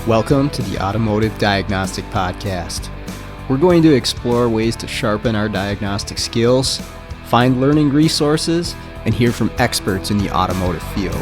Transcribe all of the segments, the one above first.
Welcome to the Automotive Diagnostic Podcast. We're going to explore ways to sharpen our diagnostic skills, find learning resources, and hear from experts in the automotive field.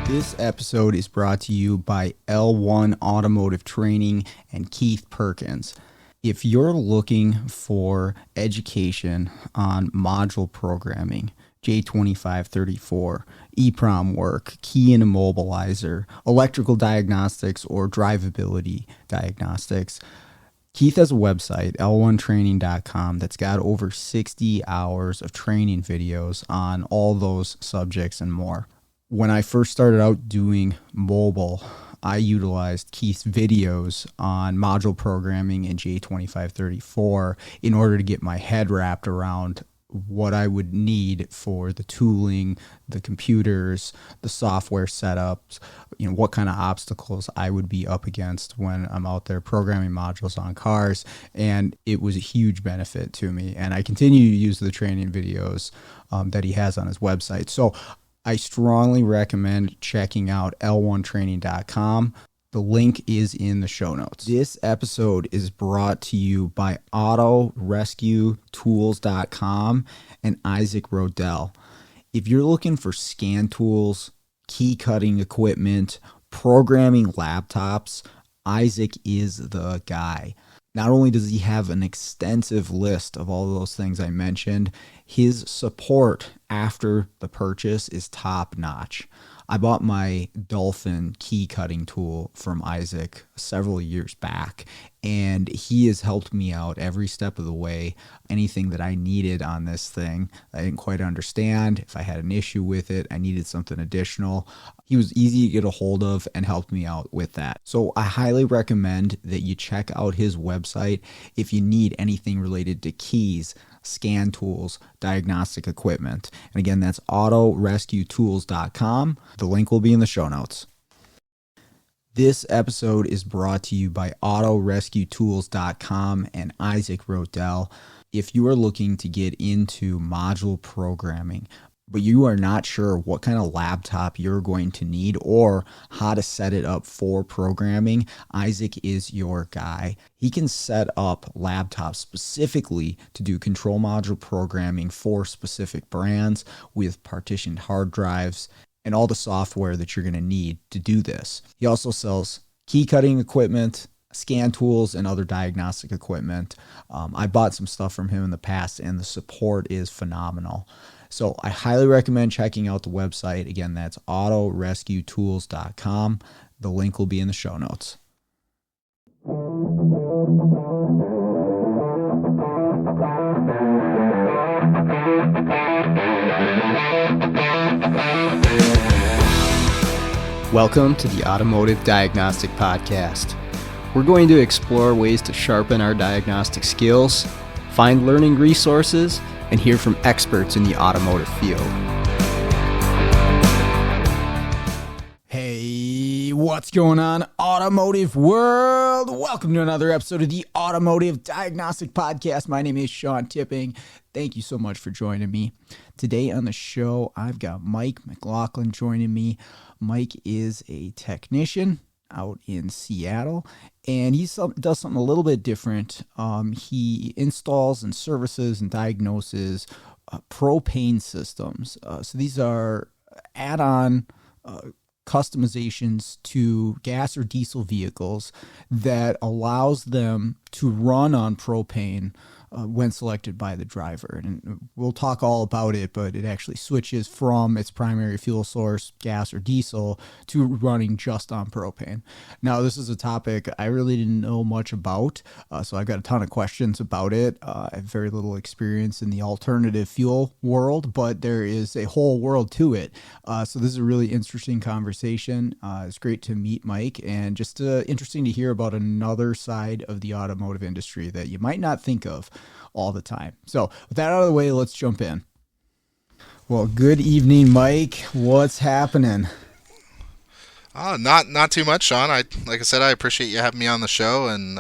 This episode is brought to you by L1 Automotive Training and Keith Perkins. If you're looking for education on module programming, J2534, EEPROM work, key and immobilizer, electrical diagnostics, or drivability diagnostics, Keith has a website, l1training.com, that's got over 60 hours of training videos on all those subjects and more. When I first started out doing mobile, I utilized Keith's videos on module programming in J2534 in order to get my head wrapped around what I would need for the tooling, the computers, the software setups, what kind of obstacles I would be up against when I'm out there programming modules on cars. And it was a huge benefit to me. And I continue to use the training videos that he has on his website. So I strongly recommend checking out l1training.com. The link is in the show notes. This episode is brought to you by autorescuetools.com and Isaac Rodell. If you're looking for scan tools, key cutting equipment, programming laptops, Isaac is the guy. Not only does he have an extensive list of all those things I mentioned, his support after the purchase is top notch. I bought my Dolphin key cutting tool from Isaac several years back, and he has helped me out every step of the way. Anything that I needed on this thing, I didn't quite understand. If I had an issue with it, I needed something additional. He was easy to get a hold of and helped me out with that. So I highly recommend that you check out his website if you need anything related to keys, scan tools, diagnostic equipment. And again, that's autorescuetools.com. The link will be in the show notes. This episode is brought to you by autorescuetools.com and Isaac Rodell. If you are looking to get into module programming, but you are not sure what kind of laptop you're going to need or how to set it up for programming, Isaac is your guy. He can set up laptops specifically to do control module programming for specific brands with partitioned hard drives and all the software that you're going to need to do this. He also sells key cutting equipment, scan tools, and other diagnostic equipment. I bought some stuff from him in the past, and the support is phenomenal. So I highly recommend checking out the website. Again, that's autorescuetools.com. The link will be in the show notes. Welcome to the Automotive Diagnostic Podcast. We're going to explore ways to sharpen our diagnostic skills, find learning resources, and hear from experts in the automotive field. Hey, what's going on, automotive world? Welcome to another episode of the Automotive Diagnostic Podcast. My name is Sean Tipping. Thank you so much for joining me. Today on the show, I've got Mike MacLauchlin joining me. Mike is a technician out in Seattle, and he does something a little bit different. He installs and services and diagnoses propane systems. So these are add-on customizations to gas or diesel vehicles that allows them to run on propane when selected by the driver. And we'll talk all about it, but it actually switches from its primary fuel source, gas or diesel, to running just on propane. Now, this is a topic I really didn't know much about, so I got a ton of questions about it. I have very little experience in the alternative fuel world, but there is a whole world to it. So this is a really interesting conversation. It's great to meet Mike, and just interesting to hear about another side of the automotive industry that you might not think of all the time. So with that out of the way, let's jump in. Well, good evening, Mike. What's happening? Not too much, Sean. Like I said, I appreciate you having me on the show, and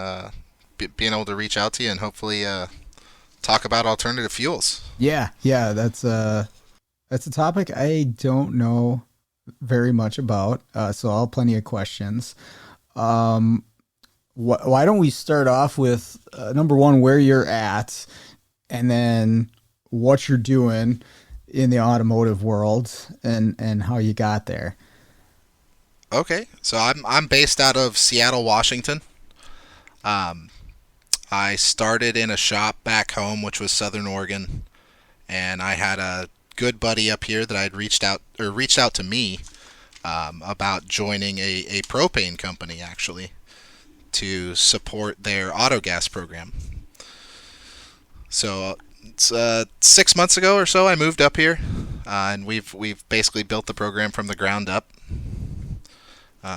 being able to reach out to you and hopefully talk about alternative fuels. Yeah, that's a topic I don't know very much about, so I'll have plenty of questions. Um, why don't we start off with number one, where you're at, and then what you're doing in the automotive world, and how you got there. Okay, so I'm based out of Seattle, Washington. Um, I started in a shop back home, which was Southern Oregon, and I had a good buddy up here that I'd reached out to me about joining a propane company actually to support their auto gas program. So it's 6 months ago or so I moved up here, and we've basically built the program from the ground up,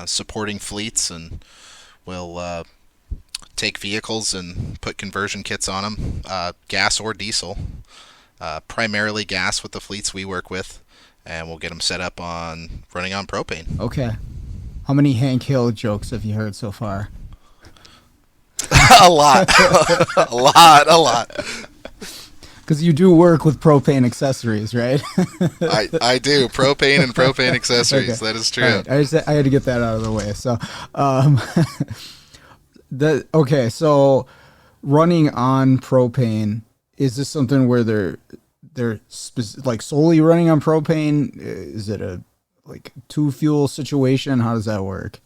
supporting fleets, and we'll take vehicles and put conversion kits on them, gas or diesel. Primarily gas with the fleets we work with, and we'll get them set up on running on propane. Okay. How many Hank Hill jokes have you heard so far? A lot. a lot. Because you do work with propane accessories, right? I do. Propane and propane accessories. Okay. That is true. Right. I had to get that out of the way. So, okay. So, running on propane, is this something where they're like solely running on propane? Is it a like two fuel situation? How does that work?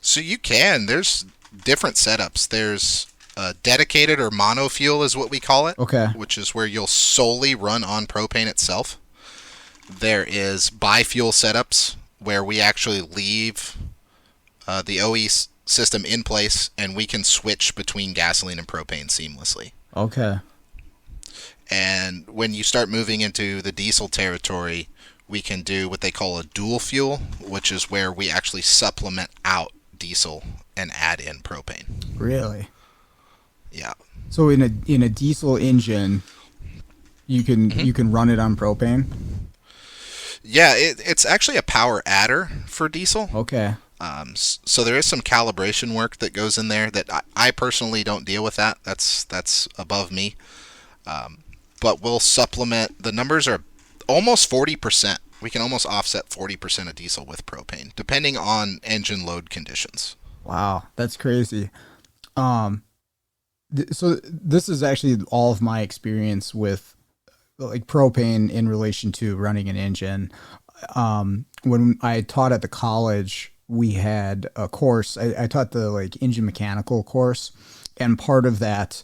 So there's different setups. There's dedicated or mono fuel is what we call it. Okay. Which is where you'll solely run on propane itself. There is bi-fuel setups where we actually leave the OE system in place, and we can switch between gasoline and propane seamlessly. Okay. And when you start moving into the diesel territory, we can do what they call a dual fuel, which is where we actually supplement out diesel and add in propane. Really? Yeah. So in a diesel engine, you can run it on propane? Yeah, it's actually a power adder for diesel. Okay. So there is some calibration work that goes in there that I personally don't deal with that. That's above me. But we'll supplement. The numbers are almost 40%. We can almost offset 40% of diesel with propane, depending on engine load conditions. Wow, that's crazy. So this is actually all of my experience with like propane in relation to running an engine. When I taught at the college, we had a course. I taught the like engine mechanical course, and part of the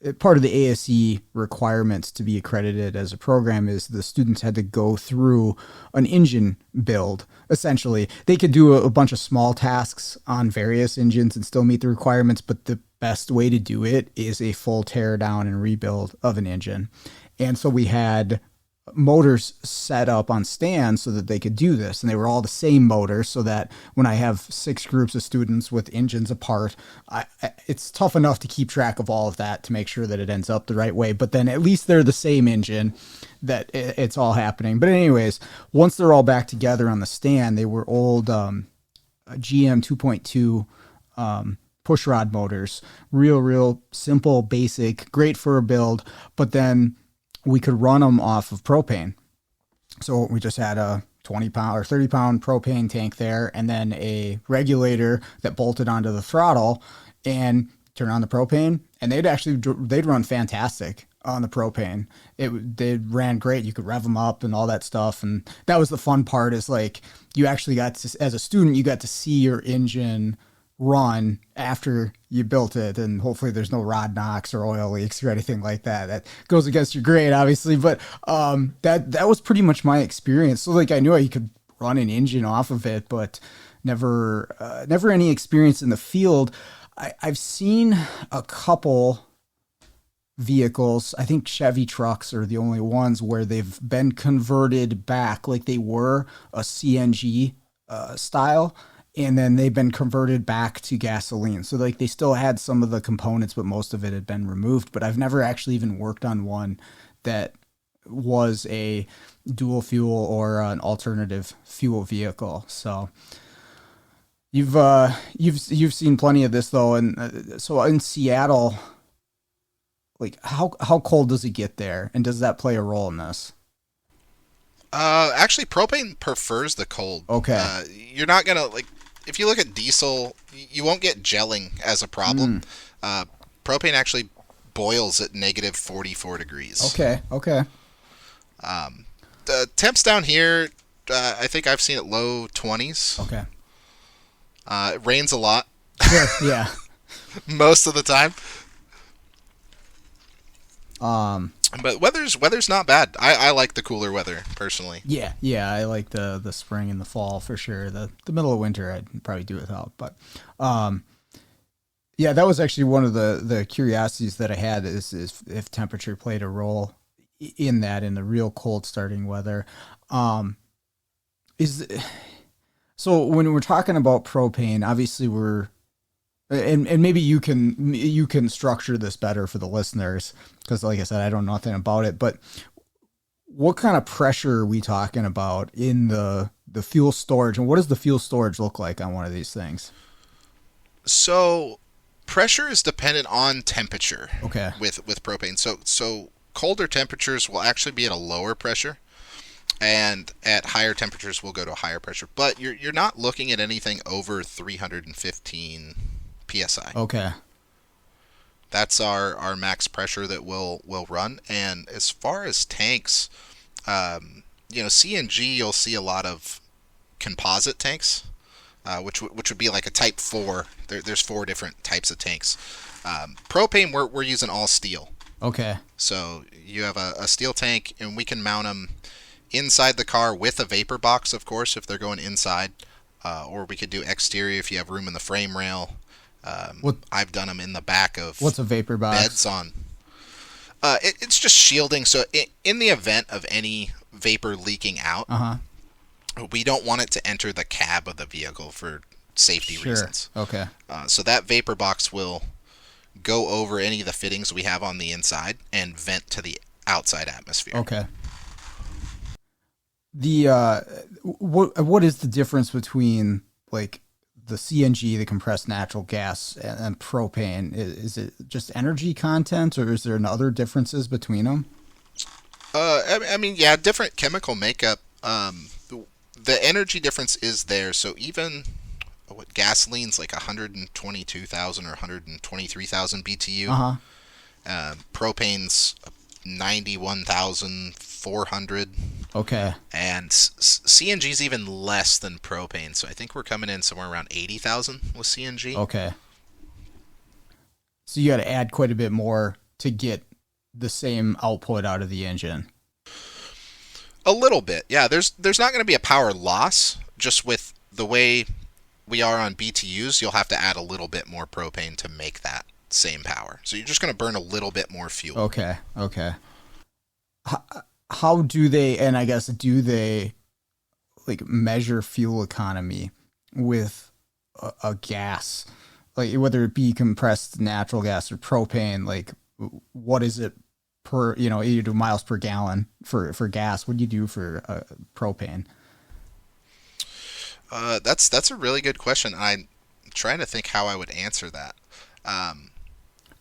ASE requirements to be accredited as a program is the students had to go through an engine build. Essentially, they could do a bunch of small tasks on various engines and still meet the requirements, but the best way to do it is a full tear down and rebuild of an engine. And so we had motors set up on stands so that they could do this, and they were all the same motor, so that when I have 6 groups of students with engines apart, it's tough enough to keep track of all of that to make sure that it ends up the right way, but then at least they're the same engine, that it's all happening. But anyways, once they're all back together on the stand, they were old GM 2.2 pushrod motors, real simple, basic, great for a build, but then we could run them off of propane. So we just had a 20-pound or 30-pound propane tank there, and then a regulator that bolted onto the throttle, and turn on the propane, and they'd run fantastic on the propane. They ran great. You could rev them up and all that stuff, and that was the fun part. Is like you actually got to, as a student, you got to see your engine run after you built it, and hopefully there's no rod knocks or oil leaks or anything like that. That goes against your grade, obviously, but that was pretty much my experience. So like I knew I could run an engine off of it, but never any experience in the field. I've seen a couple vehicles. I think Chevy trucks are the only ones where they've been converted back, like they were a CNG style, and then they've been converted back to gasoline. So like they still had some of the components, but most of it had been removed. But I've never actually even worked on one that was a dual fuel or an alternative fuel vehicle. So You've seen plenty of this though, and so in Seattle, like how cold does it get there, and does that play a role in this? Actually, propane prefers the cold. Okay. You're not gonna like if you look at diesel, you won't get gelling as a problem. Propane actually boils at negative 44 degrees. Okay. Okay. The temps down here, I think I've seen it low 20s. Okay. It rains a lot. Sure. Yeah. Most of the time. Um. But weather's not bad. I like the cooler weather personally. Yeah. Yeah. I like the spring and the fall for sure. The middle of winter I'd probably do without, but yeah, that was actually one of the curiosities that I had is if temperature played a role in that in the real cold starting weather. Is So when we're talking about propane, obviously and maybe you can structure this better for the listeners because, like I said, I don't know nothing about it. But what kind of pressure are we talking about in the fuel storage, and what does the fuel storage look like on one of these things? So pressure is dependent on temperature. Okay. With propane, so colder temperatures will actually be at a lower pressure. And at higher temperatures, we'll go to a higher pressure. But you're not looking at anything over 315 psi. Okay. That's our max pressure that we'll run. And as far as tanks, CNG, you'll see a lot of composite tanks, which would be like a Type 4. There's 4 different types of tanks. Propane, we're using all steel. Okay. So you have a steel tank, and we can mount them inside the car with a vapor box, of course, if they're going inside, or we could do exterior if you have room in the frame rail. I've done them in the back of what's a vapor box? Beds on. It's just shielding. So in the event of any vapor leaking out, we don't want it to enter the cab of the vehicle for safety reasons. Okay. So that vapor box will go over any of the fittings we have on the inside and vent to the outside atmosphere. Okay. What is the difference between like the CNG, the compressed natural gas, and propane? Is it just energy content, or is there other differences between them? I mean, yeah, different chemical makeup. The energy difference is there. So even gasoline's like 122,000 or 123,000 BTU. Propane's 91,400. Okay. And CNG's even less than propane, so I think we're coming in somewhere around 80,000 with CNG. Okay. So you got to add quite a bit more to get the same output out of the engine. A little bit, yeah. There's not going to be a power loss. Just with the way we are on BTUs, you'll have to add a little bit more propane to make that same power. So you're just going to burn a little bit more fuel. Okay. How do they, and I guess do they like measure fuel economy with a gas, like whether it be compressed natural gas or propane? Like, what is it per, you do miles per gallon for gas. What do you do for propane? That's a really good question. I'm trying to think how I would answer that.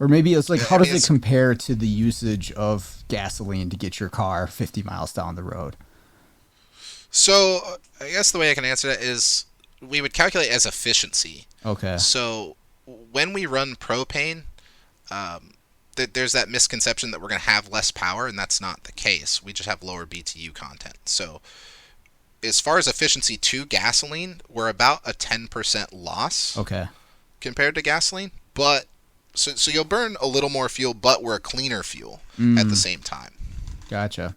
Or maybe it's like, how does it compare to the usage of gasoline to get your car 50 miles down the road? So I guess the way I can answer that is we would calculate as efficiency. Okay. So when we run propane, there's that misconception that we're going to have less power, and that's not the case. We just have lower BTU content. So as far as efficiency to gasoline, we're about a 10% loss. Okay. Compared to gasoline, but so you'll burn a little more fuel, but we're a cleaner fuel at the same time. Gotcha.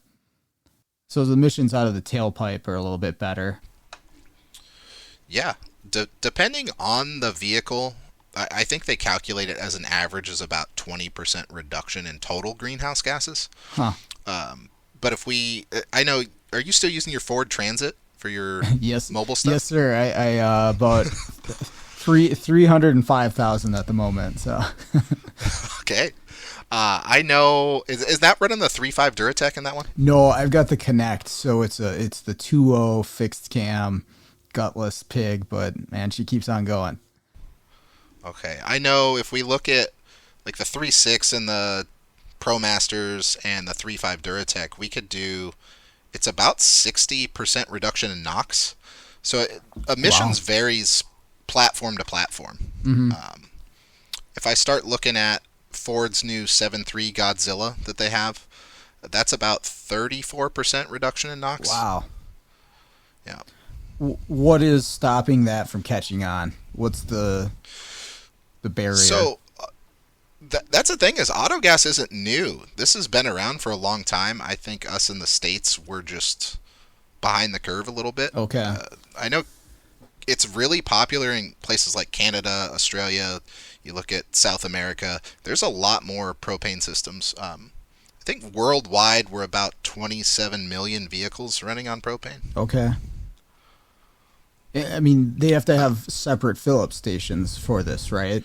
So the emissions out of the tailpipe are a little bit better. Yeah. Depending on the vehicle, I think they calculate it as an average is about 20% reduction in total greenhouse gases. Huh. But if I know, are you still using your Ford Transit for your mobile stuff? Yes, sir. I about 305,000 at the moment. So. Okay. I know. Is that running the 3.5 Duratec in that one? No, I've got the Connect. So it's the 2.0 fixed cam gutless pig, but man, she keeps on going. Okay, I know if we look at like the 3.6 and the ProMasters and the 3.5 Duratec, we could do, it's about 60% reduction in NOx. So emissions varies platform to platform. If I start looking at Ford's new 7.3 Godzilla that they have, that's about 34% reduction in NOx. Wow. Yeah. What is stopping that from catching on? What's the barrier? So that's the thing, is autogas isn't new. This has been around for a long time. I think us in the States, we're just behind the curve a little bit. Okay. I know it's really popular in places like Canada, Australia. You look at South America, there's a lot more propane systems. I think worldwide we're about 27 million vehicles running on propane. Okay. I mean, they have to have separate fill-up stations for this, right?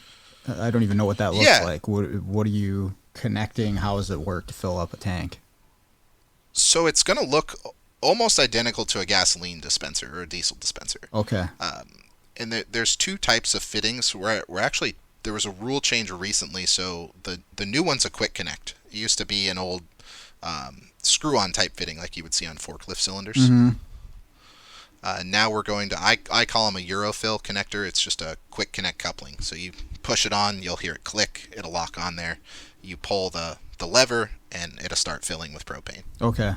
I don't even know what that looks like. What are you connecting? How does it work to fill up a tank? So it's going to look almost identical to a gasoline dispenser or a diesel dispenser. Okay. And there's two types of fittings. We're actually, there was a rule change recently, so the new one's a quick connect. It used to be an old screw-on type fitting like you would see on forklift cylinders. Mm-hmm. Now we're going to, I call them a Eurofill connector. It's just a quick connect coupling. So you push it on, you'll hear it click, it'll lock on there. You pull the lever, and it'll start filling with propane. Okay.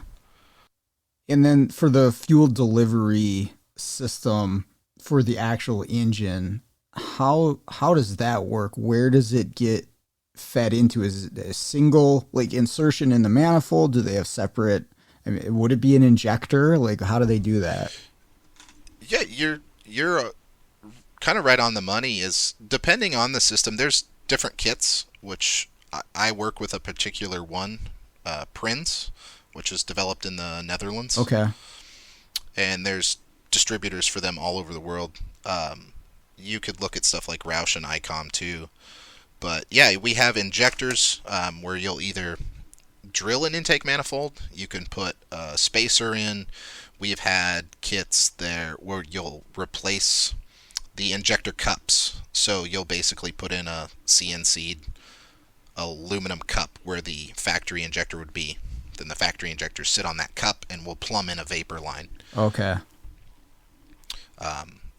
And then for the fuel delivery system for the actual engine, how does that work? Where does it get fed into? Is it a single like insertion in the manifold? Do they have separate? I mean, would it be an injector? Like, how do they do that? Yeah, you're kind of right on the money. Is depending on the system, there's different kits, which I work with a particular one, Prins, which is developed in the Netherlands. Okay. And there's distributors for them all over the world. You could look at stuff like Roush and ICOM too. But yeah, we have injectors where you'll either drill an intake manifold, you can put a spacer in. We've had kits there where you'll replace the injector cups. So you'll basically put in a CNC'd aluminum cup where the factory injector would be. Then the factory injectors sit on that cup and will plumb in a vapor line. Okay.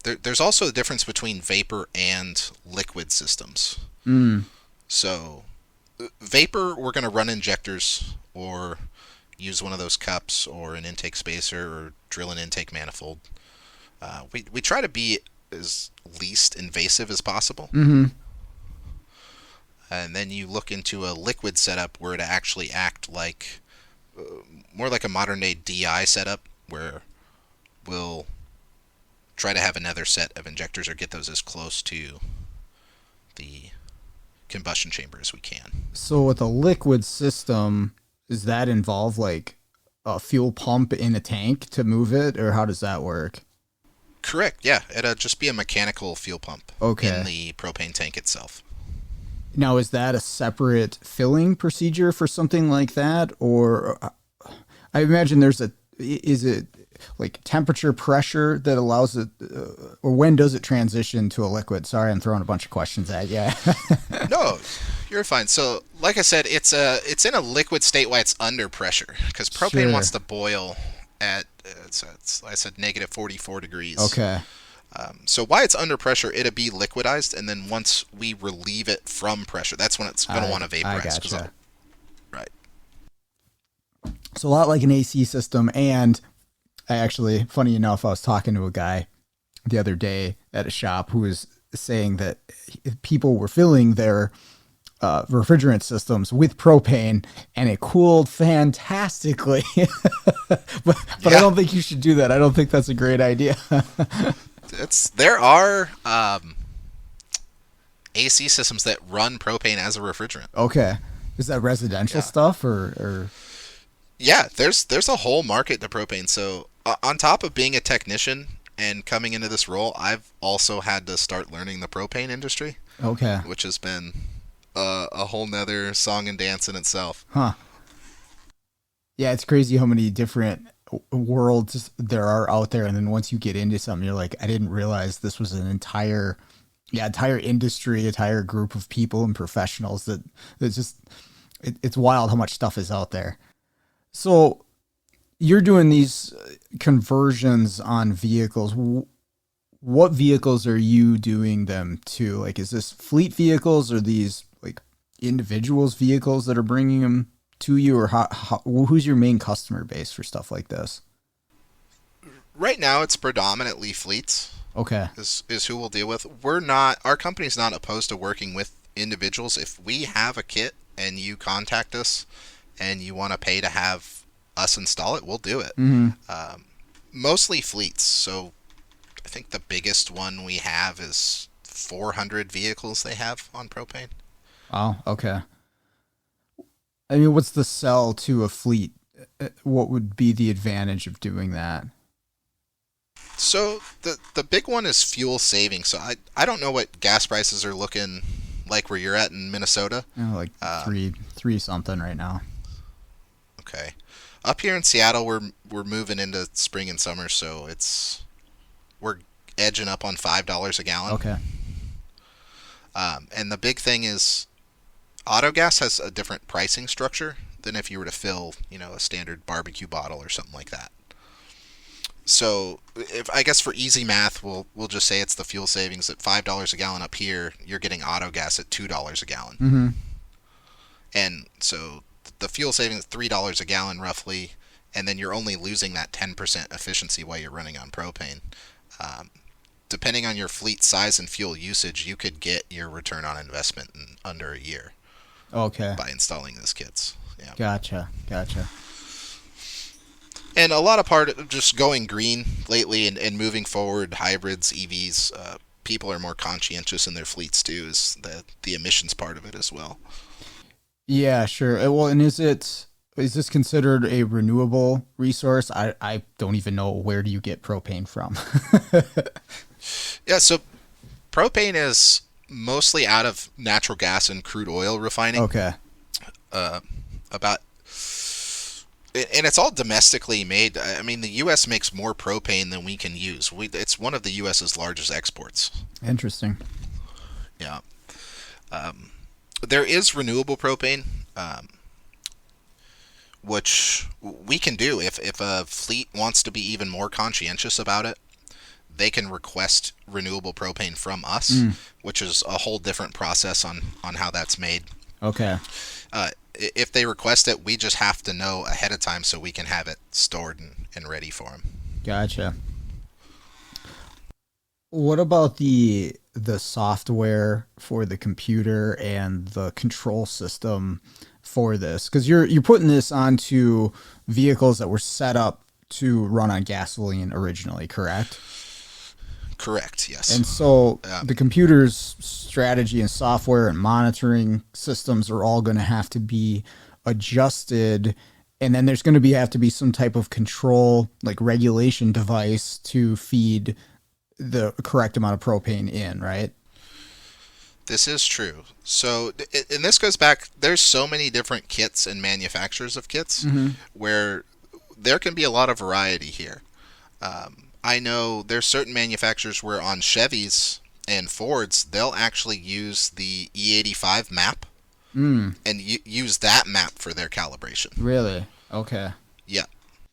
There's also a difference between vapor and liquid systems. So vapor, we're going to run injectors or use one of those cups or an intake spacer or drill an intake manifold. We try to be as least invasive as possible. Mm-hmm. And then you look into a liquid setup where it actually act like more like a modern day DI setup, where we'll try to have another set of injectors or get those as close to the combustion chamber as we can. So with a liquid system, does that involve like a fuel pump in a tank to move it, or how does that work? Correct, yeah. It'll just be a mechanical fuel pump in the propane tank itself. Now, is that a separate filling procedure for something like that? Or I imagine is it like temperature pressure that allows it, or when does it transition to a liquid? Sorry, I'm throwing a bunch of questions at you. No, you're fine. So, like I said, it's in a liquid state while it's under pressure, because propane wants to boil at, I said negative 44 degrees. Okay. So while it's under pressure, it'll be liquidized, and then once we relieve it from pressure, that's when it's going to want to vaporize. I gotcha. Right. So a lot like an AC system, and I actually, funny enough, I was talking to a guy the other day at a shop who was saying that people were filling their refrigerant systems with propane, and it cooled fantastically. but I don't think you should do that. I don't think that's a great idea. There are AC systems that run propane as a refrigerant. Okay. Is that residential stuff or? Yeah, there's a whole market to propane. So on top of being a technician and coming into this role, I've also had to start learning the propane industry. Okay. Which has been a whole nother song and dance in itself. Huh. Yeah, it's crazy how many different worlds there are out there, and then once you get into something, you're like, I didn't realize this was an entire industry, entire group of people and professionals that's just it's wild how much stuff is out there. So you're doing these conversions on vehicles. What vehicles are you doing them to? Like, is this fleet vehicles or these like individuals vehicles that are bringing them to you, or who's your main customer base for stuff like this? Right now, it's predominantly fleets. Okay. Is who we'll deal with. Our company's not opposed to working with individuals. If we have a kit and you contact us and you want to pay to have us install it, we'll do it. Mostly fleets. So I think the biggest one we have is 400 vehicles they have on propane. Oh, okay. I mean, what's the sell to a fleet? What would be the advantage of doing that? So the big one is fuel saving. So I don't know what gas prices are looking like where you're at in Minnesota. Like three something right now. Okay. Up here in Seattle, we're moving into spring and summer, so we're edging up on $5 a gallon. Okay. And the big thing is, autogas has a different pricing structure than if you were to fill, a standard barbecue bottle or something like that. So, if I guess for easy math, we'll just say it's the fuel savings at $5 a gallon up here. You're getting autogas at $2 a gallon. Mm-hmm. And so the fuel savings is $3 a gallon roughly, and then you're only losing that 10% efficiency while you're running on propane. Depending on your fleet size and fuel usage, you could get your return on investment in under a year. Okay. By installing these kits. Yeah. Gotcha. And a lot of part of just going green lately and moving forward, hybrids, EVs, people are more conscientious in their fleets too, is the emissions part of it as well. Yeah, sure. Well, and is this considered a renewable resource? I don't even know, where do you get propane from? Yeah, so propane is mostly out of natural gas and crude oil refining. Okay. And it's all domestically made. I mean, the U.S. makes more propane than we can use. It's one of the U.S.'s largest exports. Interesting. Yeah. There is renewable propane, which we can do. If a fleet wants to be even more conscientious about it, they can request renewable propane from us, which is a whole different process on how that's made. Okay. If they request it, we just have to know ahead of time so we can have it stored and ready for them. Gotcha. What about the software for the computer and the control system for this? Because you're putting this onto vehicles that were set up to run on gasoline originally, correct? Correct, yes. And so the computer's strategy and software and monitoring systems are all going to have to be adjusted, and then there's going to have to be some type of control, like regulation device to feed the correct amount of propane in, right? This is true. So, and this goes back, there's so many different kits and manufacturers of kits where there can be a lot of variety here. I know there's certain manufacturers where on Chevys and Fords, they'll actually use the E85 map and use that map for their calibration. Really? Okay. Yeah.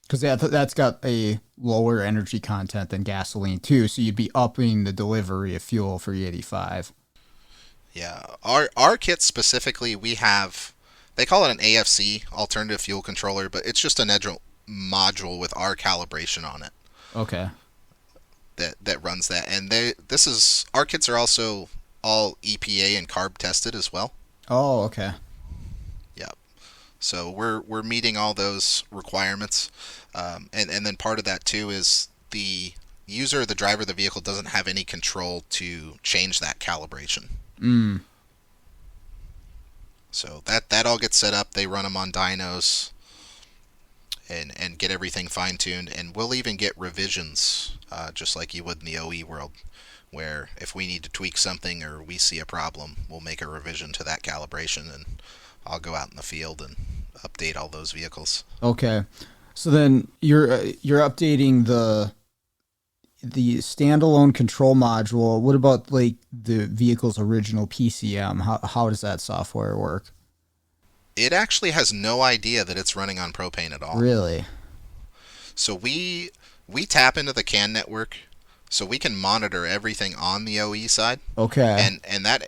Because that's got a lower energy content than gasoline too, so you'd be upping the delivery of fuel for E85. Yeah. Our kit specifically, we have, they call it an AFC, Alternative Fuel Controller, but it's just an module with our calibration on it. Okay. That runs that, and our kits are also all EPA and CARB tested as well. Oh, okay. Yep. So we're meeting all those requirements, and then part of that too is the user or the driver of the vehicle doesn't have any control to change that calibration. So that all gets set up. They run them on dynos and get everything fine-tuned, and we'll even get revisions, just like you would in the OE world, where if we need to tweak something or we see a problem, we'll make a revision to that calibration, and I'll go out in the field and update all those vehicles. Okay. So then you're updating the standalone control module. What about like the vehicle's original PCM? How does that software work? It actually has no idea that it's running on propane at all. Really? So we tap into the CAN network, so we can monitor everything on the OE side. Okay. And that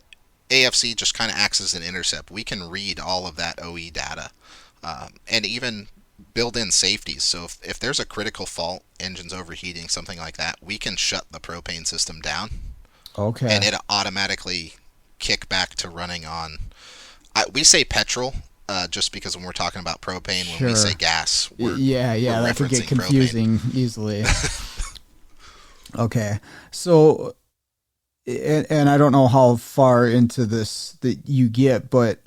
AFC just kind of acts as an intercept. We can read all of that OE data, and even build in safeties. So if there's a critical fault, engines overheating, something like that, we can shut the propane system down. Okay. And it automatically kick back to running on. We say petrol. Just because when we're talking about propane, when we say gas, we're that could get referencing confusing propane. easily. Okay, so and I don't know how far into this that you get, but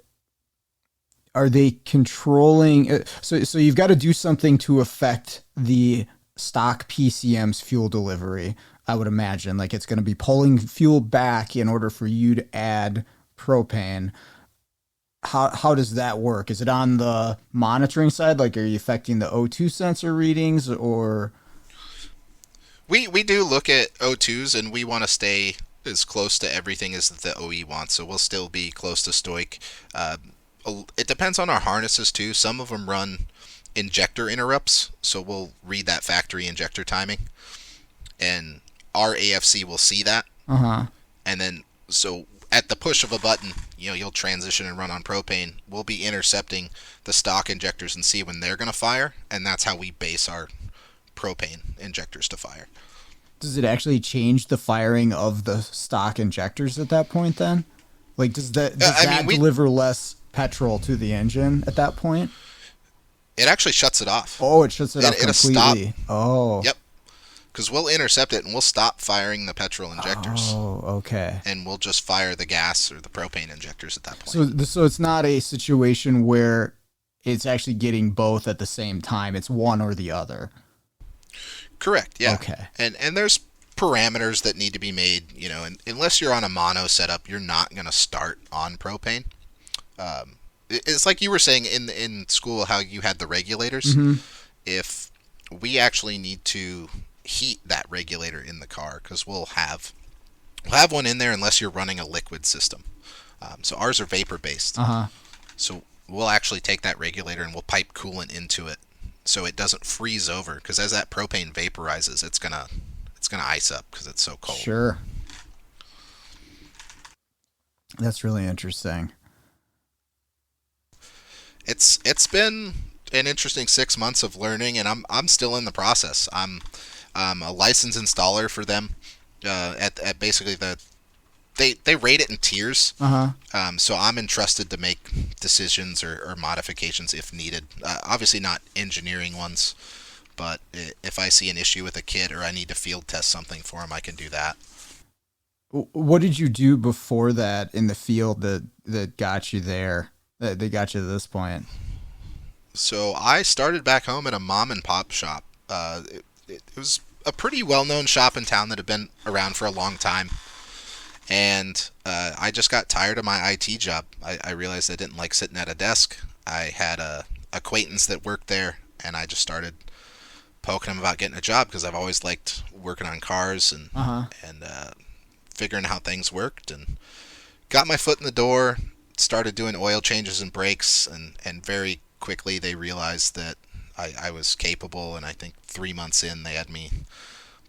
are they controlling? So you've got to do something to affect the stock PCM's fuel delivery. I would imagine like it's going to be pulling fuel back in order for you to add propane. How does that work? Is it on the monitoring side? Like, are you affecting the O2 sensor readings, or? We do look at O2s, and we want to stay as close to everything as the OE wants. So we'll still be close to stoic. It depends on our harnesses too. Some of them run injector interrupts, so we'll read that factory injector timing, and our AFC will see that. And then so at the push of a button, you'll transition and run on propane. We'll be intercepting the stock injectors and see when they're going to fire, and that's how we base our propane injectors to fire. Does it actually change the firing of the stock injectors at that point then? Like, does that deliver less petrol to the engine at that point? It actually shuts it off. Oh, it shuts it off completely. Stop. Oh. Yep. Because we'll intercept it and we'll stop firing the petrol injectors. Oh, okay. And we'll just fire the gas or the propane injectors at that point. So it's not a situation where it's actually getting both at the same time. It's one or the other. Correct. Yeah. Okay. And there's parameters that need to be made. And unless you're on a mono setup, you're not going to start on propane. It's like you were saying in school how you had the regulators. Mm-hmm. If we actually need to heat that regulator in the car, because we'll have one in there unless you're running a liquid system. So ours are vapor based. So we'll actually take that regulator and we'll pipe coolant into it so it doesn't freeze over, because as that propane vaporizes, it's gonna ice up because it's so cold. Sure. That's really interesting. It's been an interesting 6 months of learning, and I'm still in the process. I'm a licensed installer for them. At basically they rate it in tiers. So I'm entrusted to make decisions or modifications if needed. Obviously not engineering ones, but if I see an issue with a kit or I need to field test something for them, I can do that. What did you do before that in the field that got you there? That got you to this point? So I started back home at a mom and pop shop. It was a pretty well-known shop in town that had been around for a long time. And I just got tired of my IT job. I realized I didn't like sitting at a desk. I had a acquaintance that worked there, and I just started poking him about getting a job because I've always liked working on cars and figuring out how things worked, and got my foot in the door, started doing oil changes and brakes, and very quickly they realized that I was capable, and I think 3 months in they had me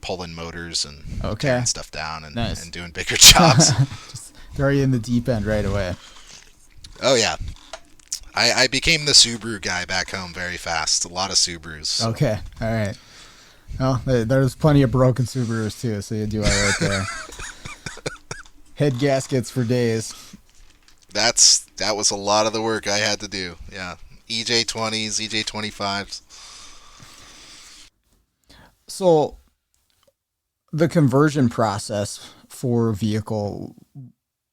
pulling motors and tearing stuff down and doing bigger jobs. Just throw you in the deep end right away. Oh yeah. I became the Subaru guy back home very fast. A lot of Subarus. Okay. All right. Well, there's plenty of broken Subarus too, so you do all right there. Head gaskets for days. That was a lot of the work I had to do. Yeah. EJ20s, EJ25s. So the conversion process for a vehicle,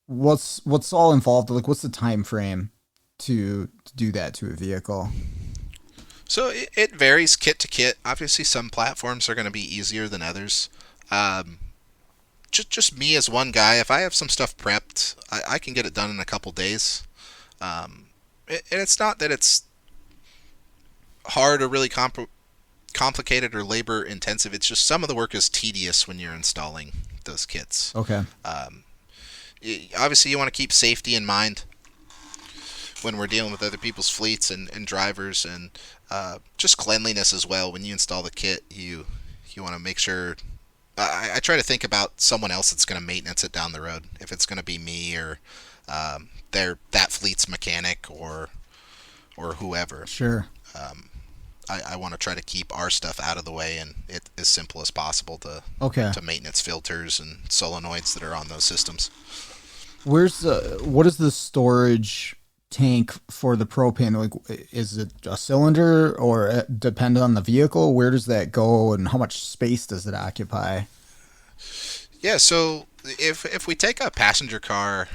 what's all involved? Like, what's the time frame to do that to a vehicle? So it varies kit to kit. Obviously, some platforms are going to be easier than others. Just me as one guy, if I have some stuff prepped, I can get it done in a couple days. And it's not that it's hard or really complicated or labor intensive. It's just some of the work is tedious when you're installing those kits. Okay. Obviously, you want to keep safety in mind when we're dealing with other people's fleets and drivers, and just cleanliness as well. When you install the kit, you want to make sure. I try to think about someone else that's going to maintenance it down the road. If it's going to be me or that fleet's mechanic or whoever. Sure. I want to try to keep our stuff out of the way and it as simple as possible to maintenance filters and solenoids that are on those systems. What is the storage tank for the propane? Like, is it a cylinder or depend on the vehicle? Where does that go and how much space does it occupy? Yeah, so if we take a passenger car,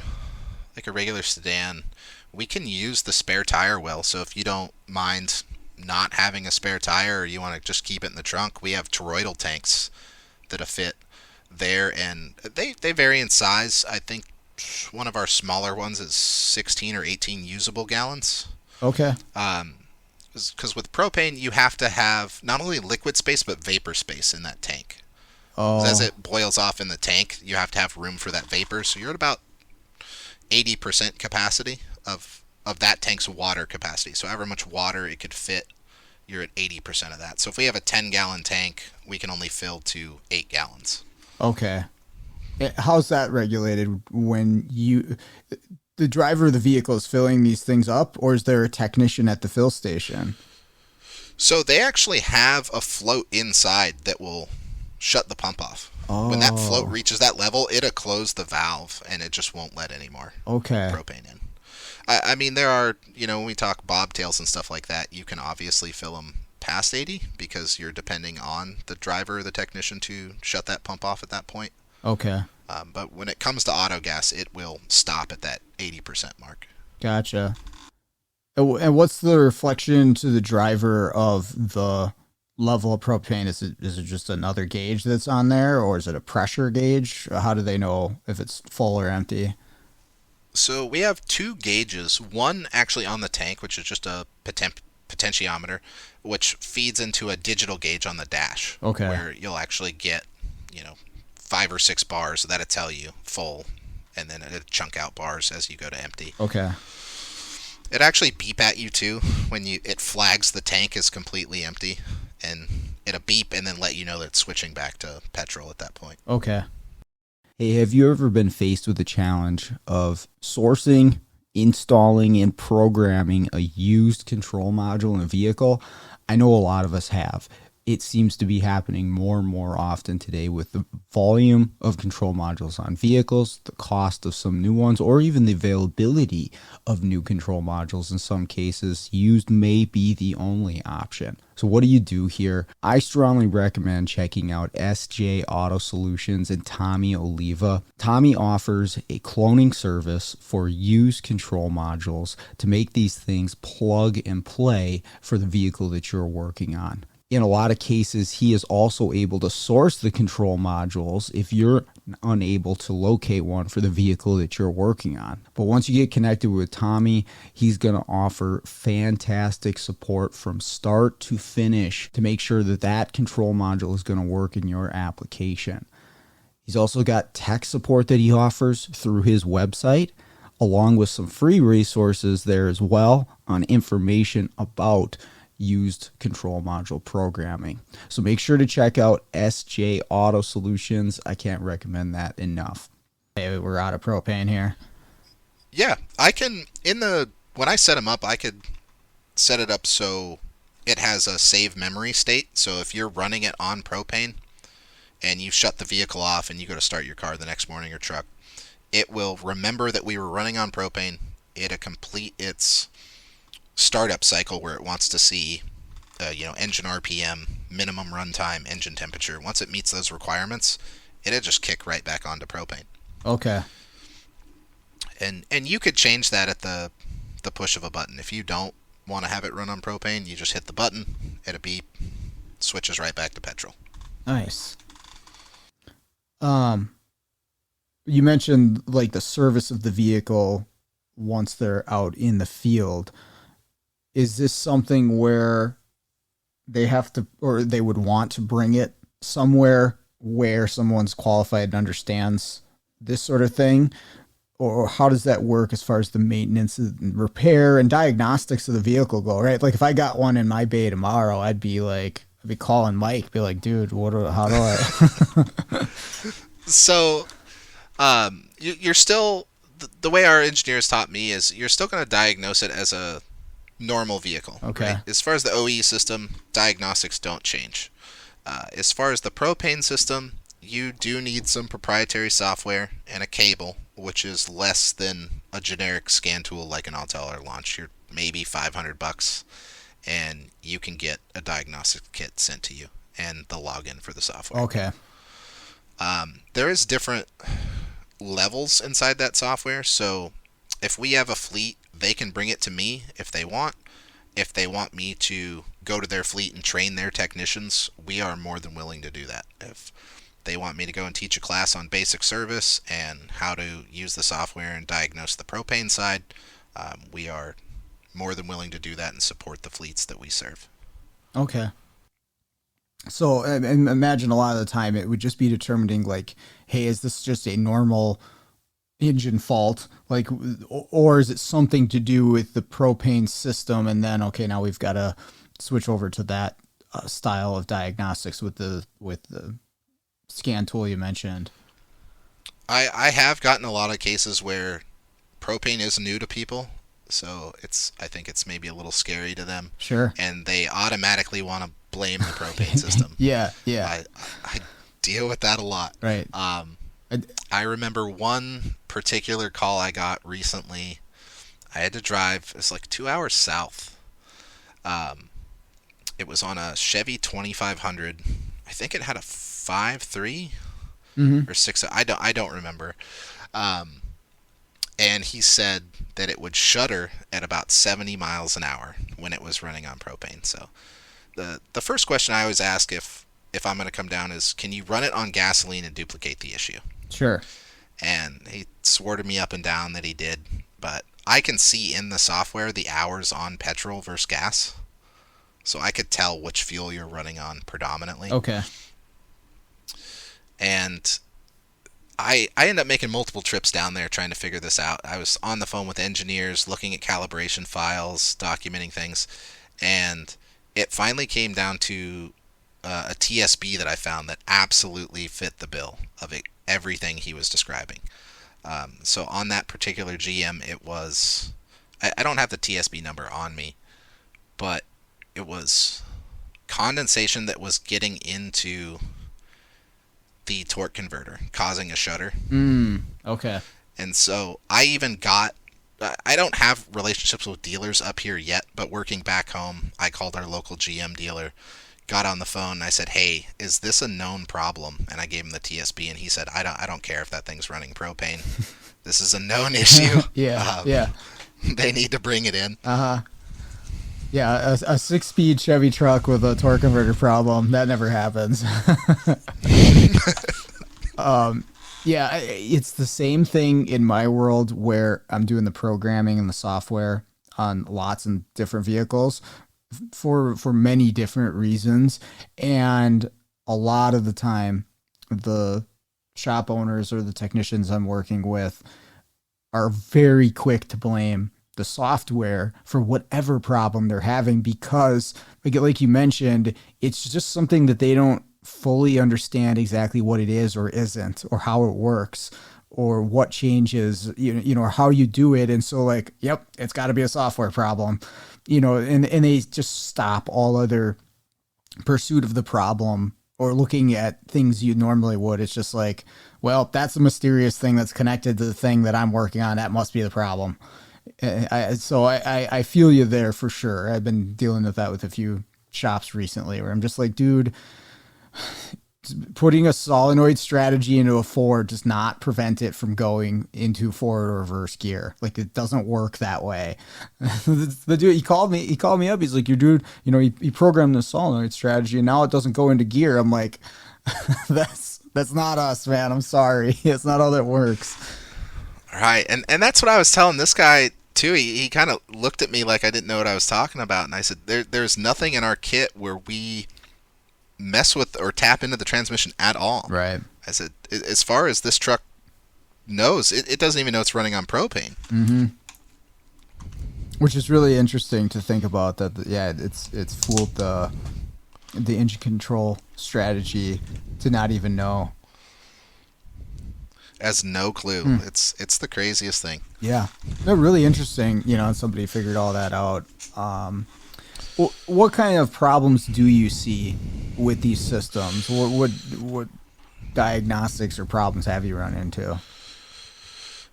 like a regular sedan, we can use the spare tire well. So if you don't mind not having a spare tire or you want to just keep it in the trunk, we have toroidal tanks that fit there, and they vary in size. I think one of our smaller ones is 16 or 18 usable gallons. Okay. Because with propane, you have to have not only liquid space, but vapor space in that tank. Oh. As it boils off in the tank, you have to have room for that vapor. So you're at about 80% capacity of that tank's water capacity. So however much water it could fit, you're at 80% of that. So if we have a 10-gallon tank, we can only fill to 8 gallons. Okay. How's that regulated when the driver of the vehicle is filling these things up, or is there a technician at the fill station? So they actually have a float inside that will shut the pump off. Oh. When that float reaches that level, it'll close the valve and it just won't let any more propane in. I mean, there are, when we talk bobtails and stuff like that, you can obviously fill them past 80 because you're depending on the driver or the technician to shut that pump off at that point. Okay. But when it comes to auto gas, it will stop at that 80% mark. Gotcha. And what's the reflection to the driver of the level of propane? Is it just another gauge that's on there, or is it a pressure gauge? How do they know if it's full or empty? So we have two gauges. One actually on the tank, which is just a potentiometer, which feeds into a digital gauge on the dash. Okay. Where you'll actually get, 5 or 6 bars that'll tell you full, and then it'll chunk out bars as you go to empty. Okay. It actually beep at you too when it flags the tank is completely empty, and it'll beep and then let you know that it's switching back to petrol at that point. Okay. Hey, have you ever been faced with the challenge of sourcing, installing, and programming a used control module in a vehicle? I know a lot of us have. It seems to be happening more and more often today with the volume of control modules on vehicles, the cost of some new ones, or even the availability of new control modules. In some cases, used may be the only option. So what do you do here? I strongly recommend checking out SJ Auto Solutions and Tommy Oliva. Tommy offers a cloning service for used control modules to make these things plug and play for the vehicle that you're working on. In a lot of cases, he is also able to source the control modules if you're unable to locate one for the vehicle that you're working on. But once you get connected with Tommy, he's going to offer fantastic support from start to finish to make sure that that control module is going to work in your application. He's also got tech support that he offers through his website, along with some free resources there as well on information about used control module programming. So make sure to check out SJ Auto Solutions. I can't recommend that enough. Hey, we're out of propane here. Yeah, I can, when I set them up, I could set it up so it has a save memory state. So if you're running it on propane and you shut the vehicle off and you go to start your car the next morning or truck, it will remember that we were running on propane. It'll complete its startup cycle where it wants to see, engine RPM, minimum runtime, engine temperature. Once it meets those requirements, it'll just kick right back onto propane. Okay. And you could change that at the push of a button. If you don't want to have it run on propane, you just hit the button, it'll beep, switches right back to petrol. Nice. You mentioned like the service of the vehicle once they're out in the field. Is this something where they have to, or they would want to bring it somewhere where someone's qualified and understands this sort of thing? Or how does that work as far as the maintenance and repair and diagnostics of the vehicle go, right? Like if I got one in my bay tomorrow, I'd be calling Mike, be like, dude, how do I? So, you're still, the way our engineers taught me is you're still going to diagnose it as a normal vehicle. Okay. Right? As far as the OE system, diagnostics don't change. As far as the propane system, you do need some proprietary software and a cable, which is less than a generic scan tool like an Autel or Launch. You're maybe $500, and you can get a diagnostic kit sent to you and the login for the software. Okay. There is different levels inside that software. So if we have a fleet, they can bring it to me if they want. If they want me to go to their fleet and train their technicians, we are more than willing to do that. If they want me to go and teach a class on basic service and how to use the software and diagnose the propane side, we are more than willing to do that and support the fleets that we serve. Okay. So, and imagine a lot of the time it would just be determining like, hey, is this just a normal engine fault? Like, or is it something to do with the propane system? And then, okay, now we've got to switch over to that style of diagnostics with the scan tool you mentioned. I have gotten a lot of cases where propane is new to people, so I think it's maybe a little scary to them. Sure. And they automatically want to blame the propane system. Yeah. I deal with that a lot. Right. I remember one particular call I got recently. I had to drive, it's like 2 hours south. It was on a Chevy 2500. I think it had a 5.3 or 6. I don't remember. And he said that it would shudder at about 70 miles an hour when it was running on propane. So the first question I always ask if I'm going to come down is, can you run it on gasoline and duplicate the issue? Sure. And he swore to me up and down that he did, but I can see in the software the hours on petrol versus gas, so I could tell which fuel you're running on predominantly. Okay. And I ended up making multiple trips down there trying to figure this out. I was on the phone with engineers, looking at calibration files, documenting things, and it finally came down to a TSB that I found that absolutely fit the bill of everything he was describing. So on that particular GM, it was, I don't have the TSB number on me, but it was condensation that was getting into the torque converter, causing a shudder. Okay. And so I even got, I don't have relationships with dealers up here yet, but working back home, I called our local GM dealer, got on the phone, and I said, hey, is this a known problem? And I gave him the TSB, and he said, I don't care if that thing's running propane. This is a known issue. Yeah. They need to bring it in. Yeah, a 6-speed Chevy truck with a torque converter problem, that never happens. Yeah, it's the same thing in my world where I'm doing the programming and the software on lots and different vehicles for many different reasons. And a lot of the time, the shop owners or the technicians I'm working with are very quick to blame the software for whatever problem they're having, because like you mentioned, it's just something that they don't fully understand exactly what it is or isn't, or how it works, or what changes, you know, or how you do it. And so like, yep, it's got to be a software problem, you know, and they just stop all other pursuit of the problem or looking at things you normally would. It's just like, well, that's a mysterious thing that's connected to the thing that I'm working on. That must be the problem. So I feel you there for sure. I've been dealing with that with a few shops recently where I'm just like, dude, putting a solenoid strategy into a Ford does not prevent it from going into forward or reverse gear. Like, it doesn't work that way. The dude, he called me up. He's like, your dude, you know, he programmed the solenoid strategy and now it doesn't go into gear. I'm like, that's not us, man. I'm sorry. It's not how that works. Right. And that's what I was telling this guy too, he kind of looked at me like I didn't know what I was talking about, and I said, there's nothing in our kit where we mess with or tap into the transmission at all. Right. I said, as far as this truck knows, it doesn't even know it's running on propane. Mm-hmm. Which is really interesting to think about. That it's fooled the engine control strategy to not even know. Has no clue. It's the craziest thing. Yeah, they're really interesting. Somebody figured all that out. What kind of problems do you see with these systems? What diagnostics or problems have you run into?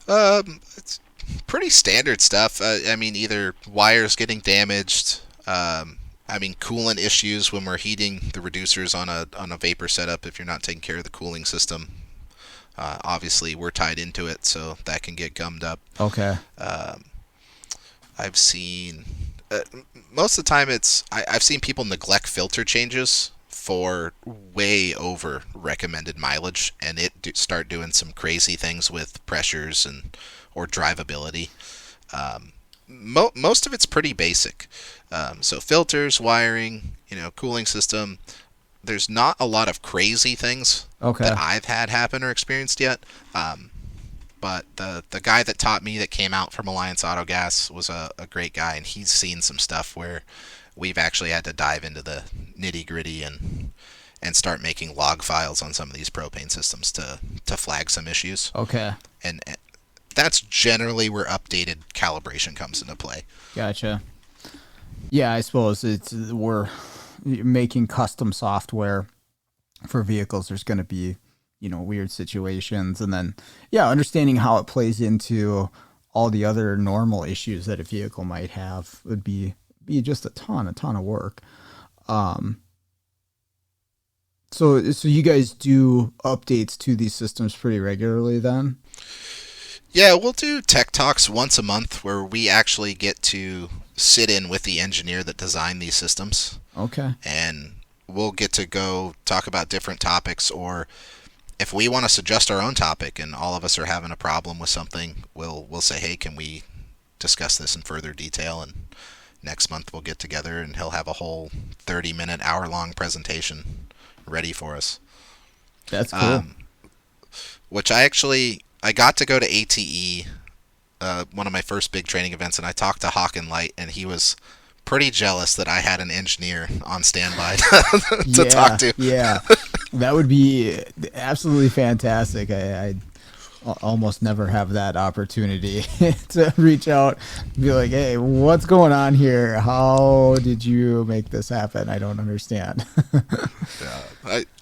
It's pretty standard stuff. I mean, either wires getting damaged. Coolant issues when we're heating the reducers on a vapor setup. If you're not taking care of the cooling system, obviously we're tied into it, so that can get gummed up. Okay. I've seen most of the time I've seen people neglect filter changes for way over recommended mileage, and start doing some crazy things with pressures or drivability. Most of it's pretty basic. So filters, wiring, cooling system. There's not a lot of crazy things that I've had happen or experienced yet. But the guy that taught me that came out from Alliance Auto Gas was a great guy, and he's seen some stuff where we've actually had to dive into the nitty gritty and start making log files on some of these propane systems to flag some issues. Okay. And that's generally where updated calibration comes into play. Gotcha. Yeah, I suppose we're making custom software for vehicles. There's going to be, weird situations, and then, understanding how it plays into all the other normal issues that a vehicle might have would be just a ton of work. So you guys do updates to these systems pretty regularly then? Yeah, we'll do tech talks once a month where we actually get to sit in with the engineer that designed these systems. Okay. And we'll get to go talk about different topics, or if we want to suggest our own topic and all of us are having a problem with something, we'll say, hey, can we discuss this in further detail? And next month we'll get together and he'll have a whole 30-minute, hour-long presentation ready for us. That's cool. Which I got to go to ATE, one of my first big training events, and I talked to Hawk and Light, and he was pretty jealous that I had an engineer on standby to talk to. Yeah, that would be absolutely fantastic. I almost never have that opportunity to reach out and be like, hey, what's going on here? How did you make this happen? I don't understand.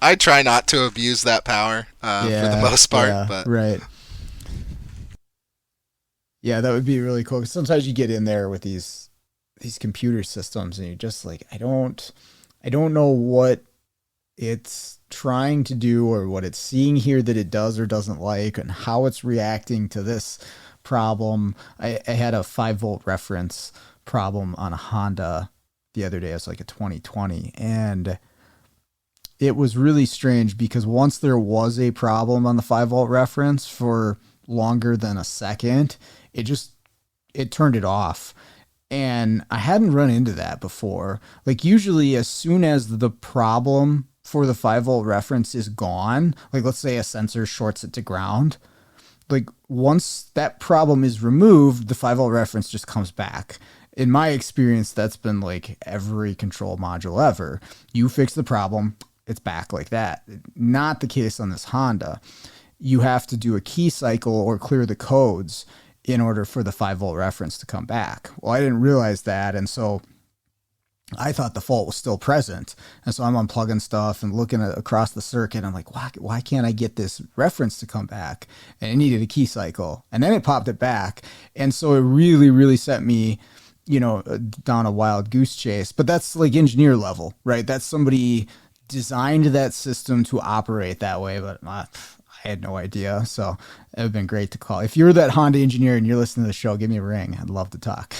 I try not to abuse that power for the most part. But right. Yeah, that would be really cool. 'Cause sometimes you get in there with these computer systems and you're just like, I don't know what it's trying to do or what it's seeing here that it does or doesn't like, and how it's reacting to this problem. I had a 5-volt reference problem on a Honda the other day. It was like a 2020, and it was really strange because once there was a problem on the 5-volt reference for longer than a second, it turned it off. And I hadn't run into that before. Like, usually as soon as the problem for the 5-volt reference is gone, like let's say a sensor shorts it to ground, like once that problem is removed, the 5-volt reference just comes back. In my experience, that's been like every control module ever. You fix the problem, it's back like that. Not the case on this Honda. You have to do a key cycle or clear the codes in order for the 5-volt reference to come back. Well, I didn't realize that, and so I thought the fault was still present. And so I'm unplugging stuff and looking across the circuit. I'm like, why can't I get this reference to come back? And it needed a key cycle. And then it popped it back. And so it really, really set me, down a wild goose chase. But that's like engineer level, right? That's somebody designed that system to operate that way, but I had no idea. So it would have been great to call. If you're that Honda engineer and you're listening to the show, give me a ring. I'd love to talk.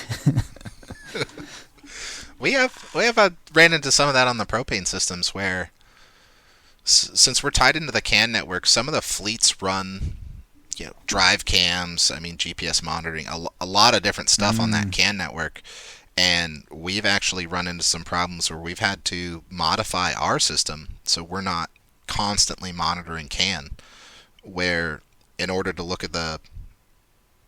We have ran into some of that on the propane systems where, since we're tied into the CAN network, some of the fleets run drive cams. I mean, GPS monitoring, a lot of different stuff on that CAN network. And we've actually run into some problems where we've had to modify our system so we're not constantly monitoring CAN. Where in order to look at the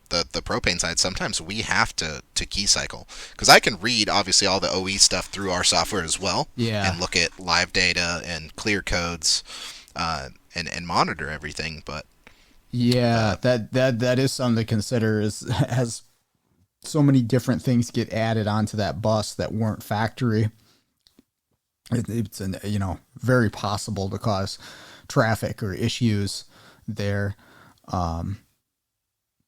propane side, sometimes we have to key cycle, because I can read obviously all the OE stuff through our software as well, and look at live data and clear codes, and monitor everything. But that is something to consider. As so many different things get added onto that bus that weren't factory, it's very possible to cause traffic or issues there.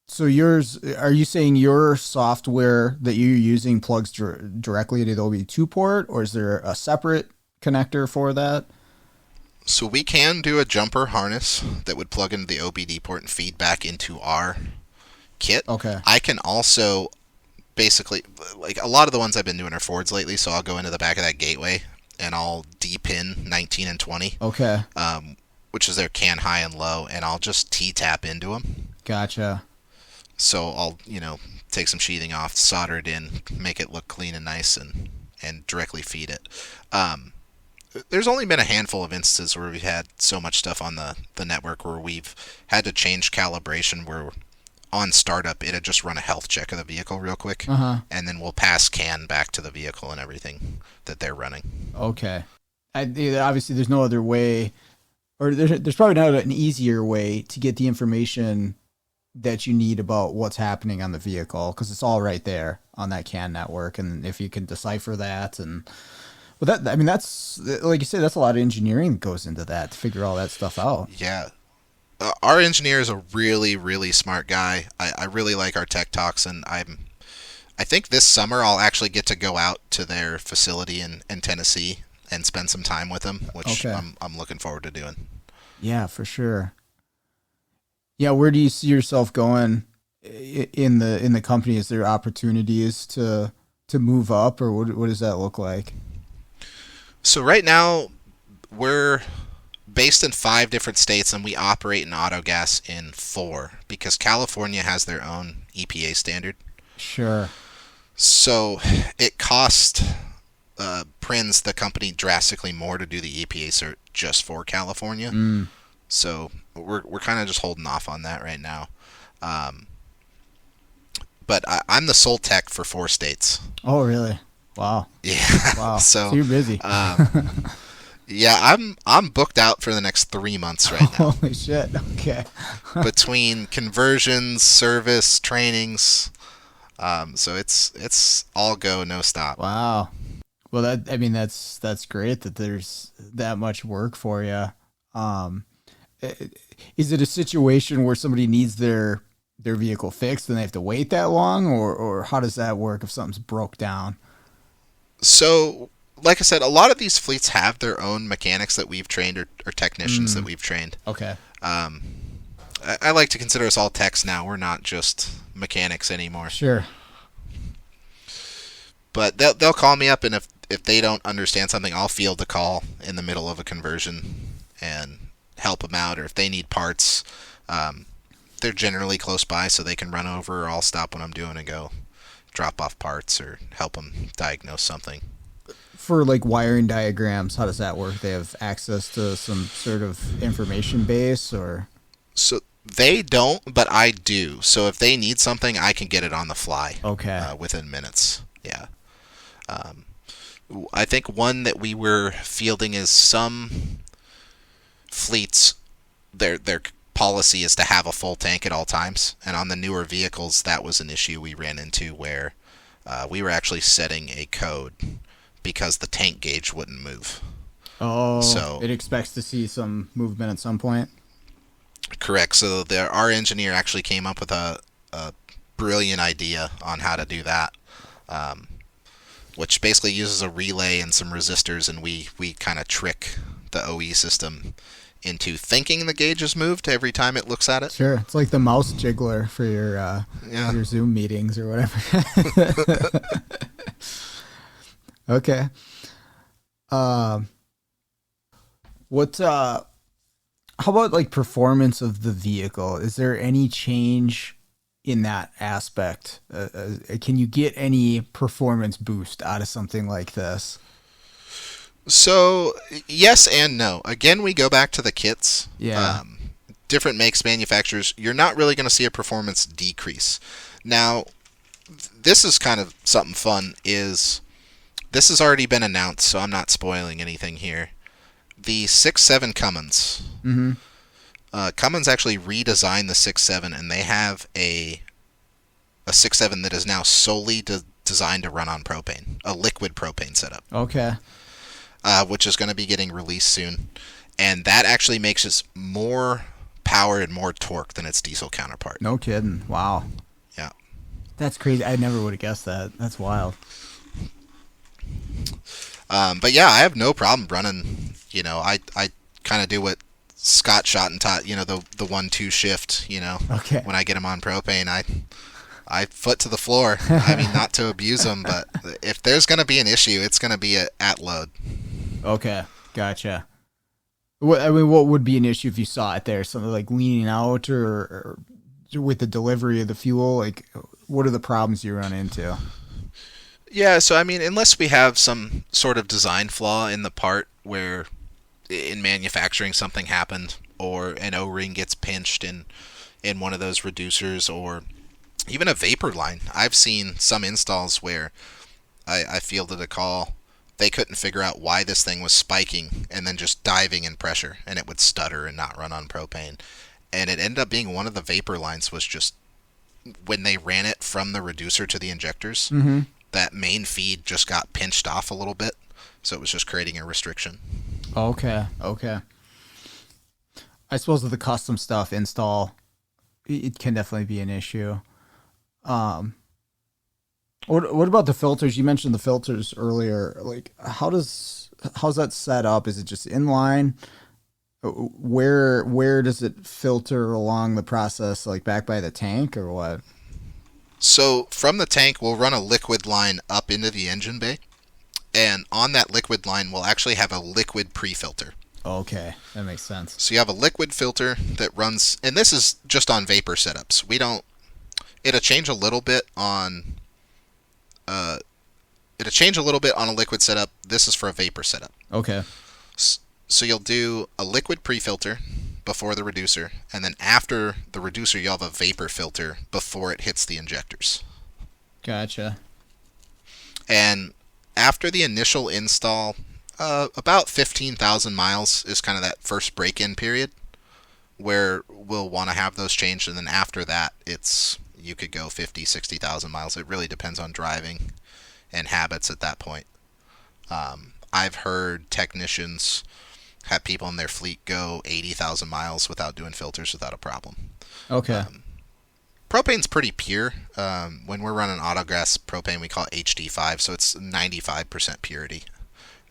So are you saying your software that you're using plugs directly to the OBD2 port, or is there a separate connector for that? So we can do a jumper harness that would plug into the OBD port and feed back into our kit. Okay. I can also basically, like a lot of the ones I've been doing are Fords lately, so I'll go into the back of that gateway and I'll D-pin 19 and 20. Okay. Which is their CAN high and low, and I'll just T-tap into them. Gotcha. So I'll, take some sheathing off, solder it in, make it look clean and nice, and directly feed it. There's only been a handful of instances where we've had so much stuff on the network where we've had to change calibration, where on startup it had just run a health check of the vehicle real quick, and then we'll pass CAN back to the vehicle and everything that they're running. Okay. Obviously there's no other way, or there's probably not an easier way to get the information that you need about what's happening on the vehicle, because it's all right there on that CAN network. And if you can decipher that, that's, like you said, that's a lot of engineering that goes into that to figure all that stuff out. Yeah. Our engineer is a really, really smart guy. I really like our tech talks, and I think this summer I'll actually get to go out to their facility in Tennessee and spend some time with them, which I'm looking forward to doing. Yeah, for sure. Yeah, where do you see yourself going in the company? Is there opportunities to move up, or what does that look like? So right now we're based in 5 different states, and we operate in autogas in 4 because California has their own EPA standard. Sure. So it cost Prins, the company, drastically more to do the EPA cert just for California. So we're kind of just holding off on that right now. But I'm the sole tech for 4 states. Oh, really? Wow. Yeah. Wow. So you're busy. Yeah, I'm booked out for the next 3 months right now. Holy shit. Okay. Between conversions, service, trainings. So it's all go, no stop. Wow. Well, that's great that there's that much work for you. Is it a situation where somebody needs their vehicle fixed and they have to wait that long, or how does that work if something's broke down? So, like I said, a lot of these fleets have their own mechanics that we've trained, or technicians that we've trained. Okay. I like to consider us all techs now. We're not just mechanics anymore. Sure. But they'll call me up, and if they don't understand something, I'll field the call in the middle of a conversion and help them out. Or if they need parts, they're generally close by, so they can run over, or I'll stop what I'm doing and go drop off parts or help them diagnose something. For like wiring diagrams, how does that work? They have access to some sort of information base, or? So they don't, but I do. So if they need something, I can get it on the fly. Okay. Within minutes. Yeah. I think one that we were fielding is some fleets, their policy is to have a full tank at all times, and on the newer vehicles that was an issue we ran into, where we were actually setting a code because the tank gauge wouldn't move. Oh, so it expects to see some movement at some point? Correct. So our engineer actually came up with a brilliant idea on how to do that, which basically uses a relay and some resistors, and we kind of trick the OE system into thinking the gauge is moved every time it looks at it. Sure. It's like the mouse jiggler for your Zoom meetings or whatever. Okay. How about like performance of the vehicle? Is there any change in that aspect? Can you get any performance boost out of something like this? So, yes and no. Again, we go back to the kits. Yeah. Different makes, manufacturers, you're not really going to see a performance decrease. Now, this is kind of something fun, is this has already been announced, so I'm not spoiling anything here. The 6.7 Cummins. Mm-hmm. Cummins actually redesigned the 6.7, and they have a 6.7 that is now solely designed to run on propane, a liquid propane setup. Okay. Which is going to be getting released soon. And that actually makes it more power and more torque than its diesel counterpart. No kidding. Wow. Yeah. That's crazy. I never would have guessed that. That's wild. But yeah, I have no problem running. I kind of do what Scott shot and taught, the 1-2 shift, Okay. when I get him on propane, I foot to the floor. I mean, not to abuse them, but if there's going to be an issue, it's going to be at load. Okay. Gotcha. What would be an issue if you saw it there? Something like leaning out or with the delivery of the fuel? Like, what are the problems you run into? Yeah, so I mean, unless we have some sort of design flaw in the part where in manufacturing something happened, or an O-ring gets pinched in one of those reducers, or even a vapor line. I've seen some installs where I fielded a call. They couldn't figure out why this thing was spiking and then just diving in pressure, and it would stutter and not run on propane. And it ended up being one of the vapor lines was just, when they ran it from the reducer to the injectors, Mm-hmm. that main feed just got pinched off a little bit, so it was just creating a restriction. Okay. I suppose with the custom stuff install, it can definitely be an issue. What about the filters? You mentioned the filters earlier. Like, how's that set up? Is it just inline? Where does it filter along the process, like back by the tank or what? So from the tank, we'll run a liquid line up into the engine bay, and on that liquid line, we'll actually have a liquid pre-filter. Okay, that makes sense. So you have a liquid filter that runs, and this is just on vapor setups. It'll change a little bit on a liquid setup. This is for a vapor setup. Okay. So you'll do a liquid pre-filter before the reducer, and then after the reducer, you'll have a vapor filter before it hits the injectors. Gotcha. And after the initial install, about 15,000 miles is kind of that first break-in period where we'll want to have those changed, and then after that, you could go 50, 60,000 miles. It really depends on driving and habits at that point. I've heard technicians have people in their fleet go 80,000 miles without doing filters without a problem. Okay. Propane's pretty pure. When we're running autogas propane, we call it HD5, so it's 95% purity.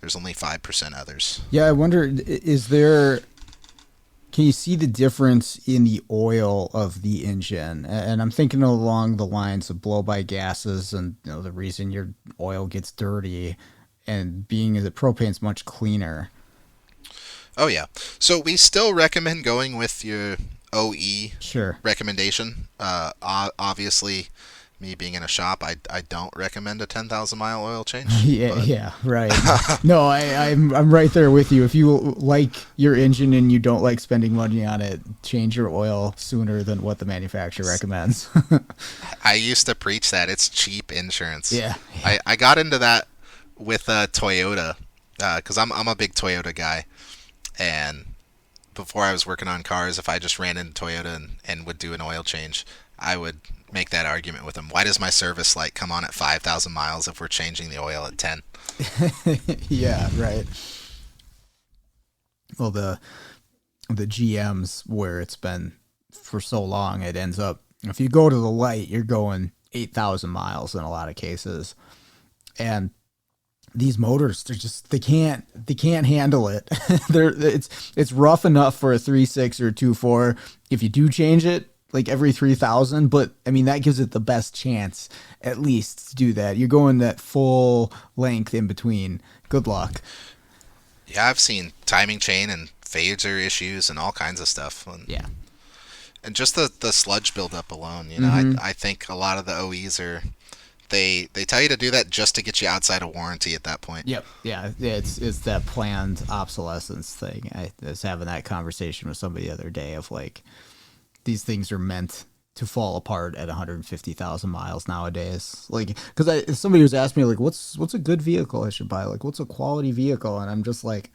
There's only 5% others. Yeah, I wonder, can you see the difference in the oil of the engine? And I'm thinking along the lines of blow-by gases and the reason your oil gets dirty, and being that propane's much cleaner. Oh, yeah. So we still recommend going with your OE Sure. recommendation. Obviously, me being in a shop, I don't recommend a 10,000-mile oil change. Yeah, right. No, I'm right there with you. If you like your engine and you don't like spending money on it, change your oil sooner than what the manufacturer recommends. I used to preach that. It's cheap insurance. Yeah. I got into that with Toyota because I'm a big Toyota guy. And before I was working on cars, if I just ran into Toyota and would do an oil change, I would make that argument with them. Why does my service light come on at 5,000 miles if we're changing the oil at 10? Yeah, right. Well, the GMs where it's been for so long, it ends up, if you go to the light, you're going 8,000 miles in a lot of cases. And these motors, they can't handle it. It's rough enough for a 3.6 or a 2.4 if you do change it like every 3,000, but I mean that gives it the best chance at least to do that. You're going that full length in between. Good luck. Yeah, I've seen timing chain and phaser issues and all kinds of stuff. And just the sludge buildup alone, I think a lot of the OEs are they tell you to do that just to get you outside of warranty at that point. Yep. Yeah. It's that planned obsolescence thing. I was having that conversation with somebody the other day of like, these things are meant to fall apart at 150,000 miles nowadays. Like, because somebody was asking me like, what's a good vehicle I should buy? Like, what's a quality vehicle? And I'm just like,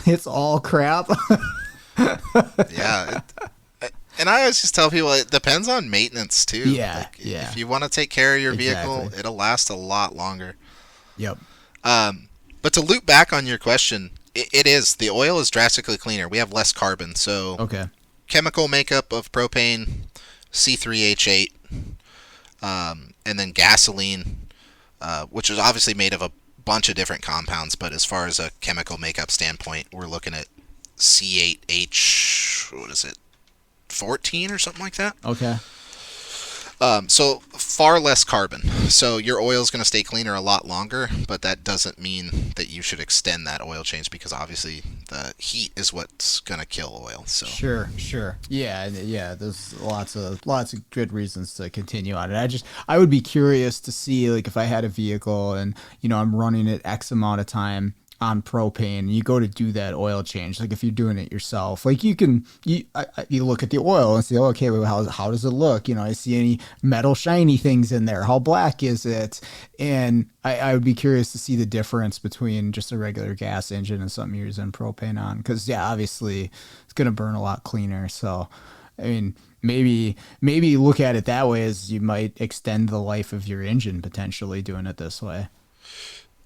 it's all crap. Yeah. And I always just tell people it depends on maintenance too. Yeah. If you want to take care of your vehicle, it'll last a lot longer. Yep. But to loop back on your question, the oil is drastically cleaner. We have less carbon. So okay. Chemical makeup of propane, C3H8, and then gasoline, which is obviously made of a bunch of different compounds. But as far as a chemical makeup standpoint, we're looking at C8H, what is it, 14 or something like that. Okay. So far less carbon. So your oil is going to stay cleaner a lot longer, but that doesn't mean that you should extend that oil change because obviously the heat is what's going to kill oil. So sure. Yeah. There's lots of good reasons to continue on it. I would be curious to see like if I had a vehicle and I'm running it X amount of time on propane, you go to do that oil change. Like if you're doing it yourself, like you look at the oil and say, oh, okay, well, how does it look? I see any metal shiny things in there. How black is it? And I would be curious to see the difference between just a regular gas engine and something you're using propane on. Cause obviously it's going to burn a lot cleaner. So, I mean, maybe look at it that way as you might extend the life of your engine potentially doing it this way.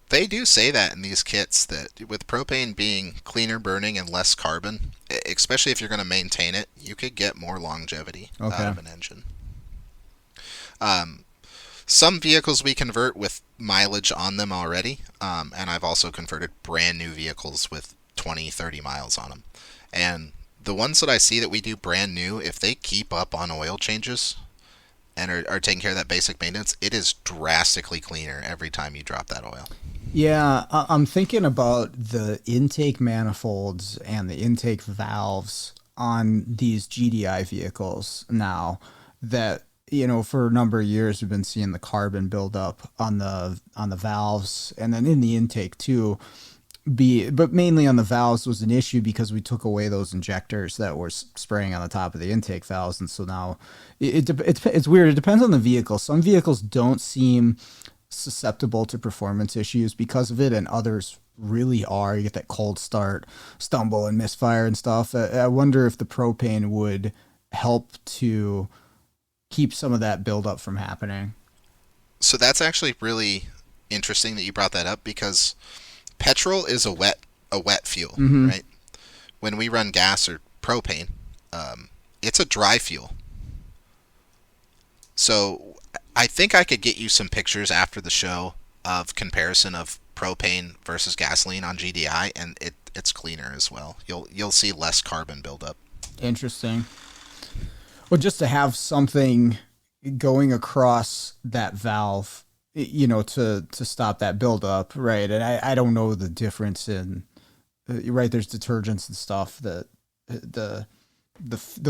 They do say that in these kits that with propane being cleaner burning and less carbon, especially if you're going to maintain it, you could get more longevity out of an engine. Some vehicles we convert with mileage on them already, and I've also converted brand new vehicles with 20, 30 miles on them. And the ones that I see that we do brand new, if they keep up on oil changes and are taking care of that basic maintenance, it is drastically cleaner every time you drop that oil. Yeah, I'm thinking about the intake manifolds and the intake valves on these GDI vehicles now that, for a number of years we've been seeing the carbon build up on the valves and then in the intake too. But mainly on the valves was an issue because we took away those injectors that were spraying on the top of the intake valves. And so now it's weird. It depends on the vehicle. Some vehicles don't seem susceptible to performance issues because of it, and others really are. You get that cold start, stumble and misfire and stuff. I wonder if the propane would help to keep some of that buildup from happening. So that's actually really interesting that you brought that up because petrol is a wet fuel, right? When we run gas or propane, it's a dry fuel. So I think I could get you some pictures after the show of comparison of propane versus gasoline on GDI, and it's cleaner as well. You'll see less carbon buildup. Interesting. Well, just to have something going across that valve, to stop that buildup, right? And I don't know the difference in, right? There's detergents and stuff that the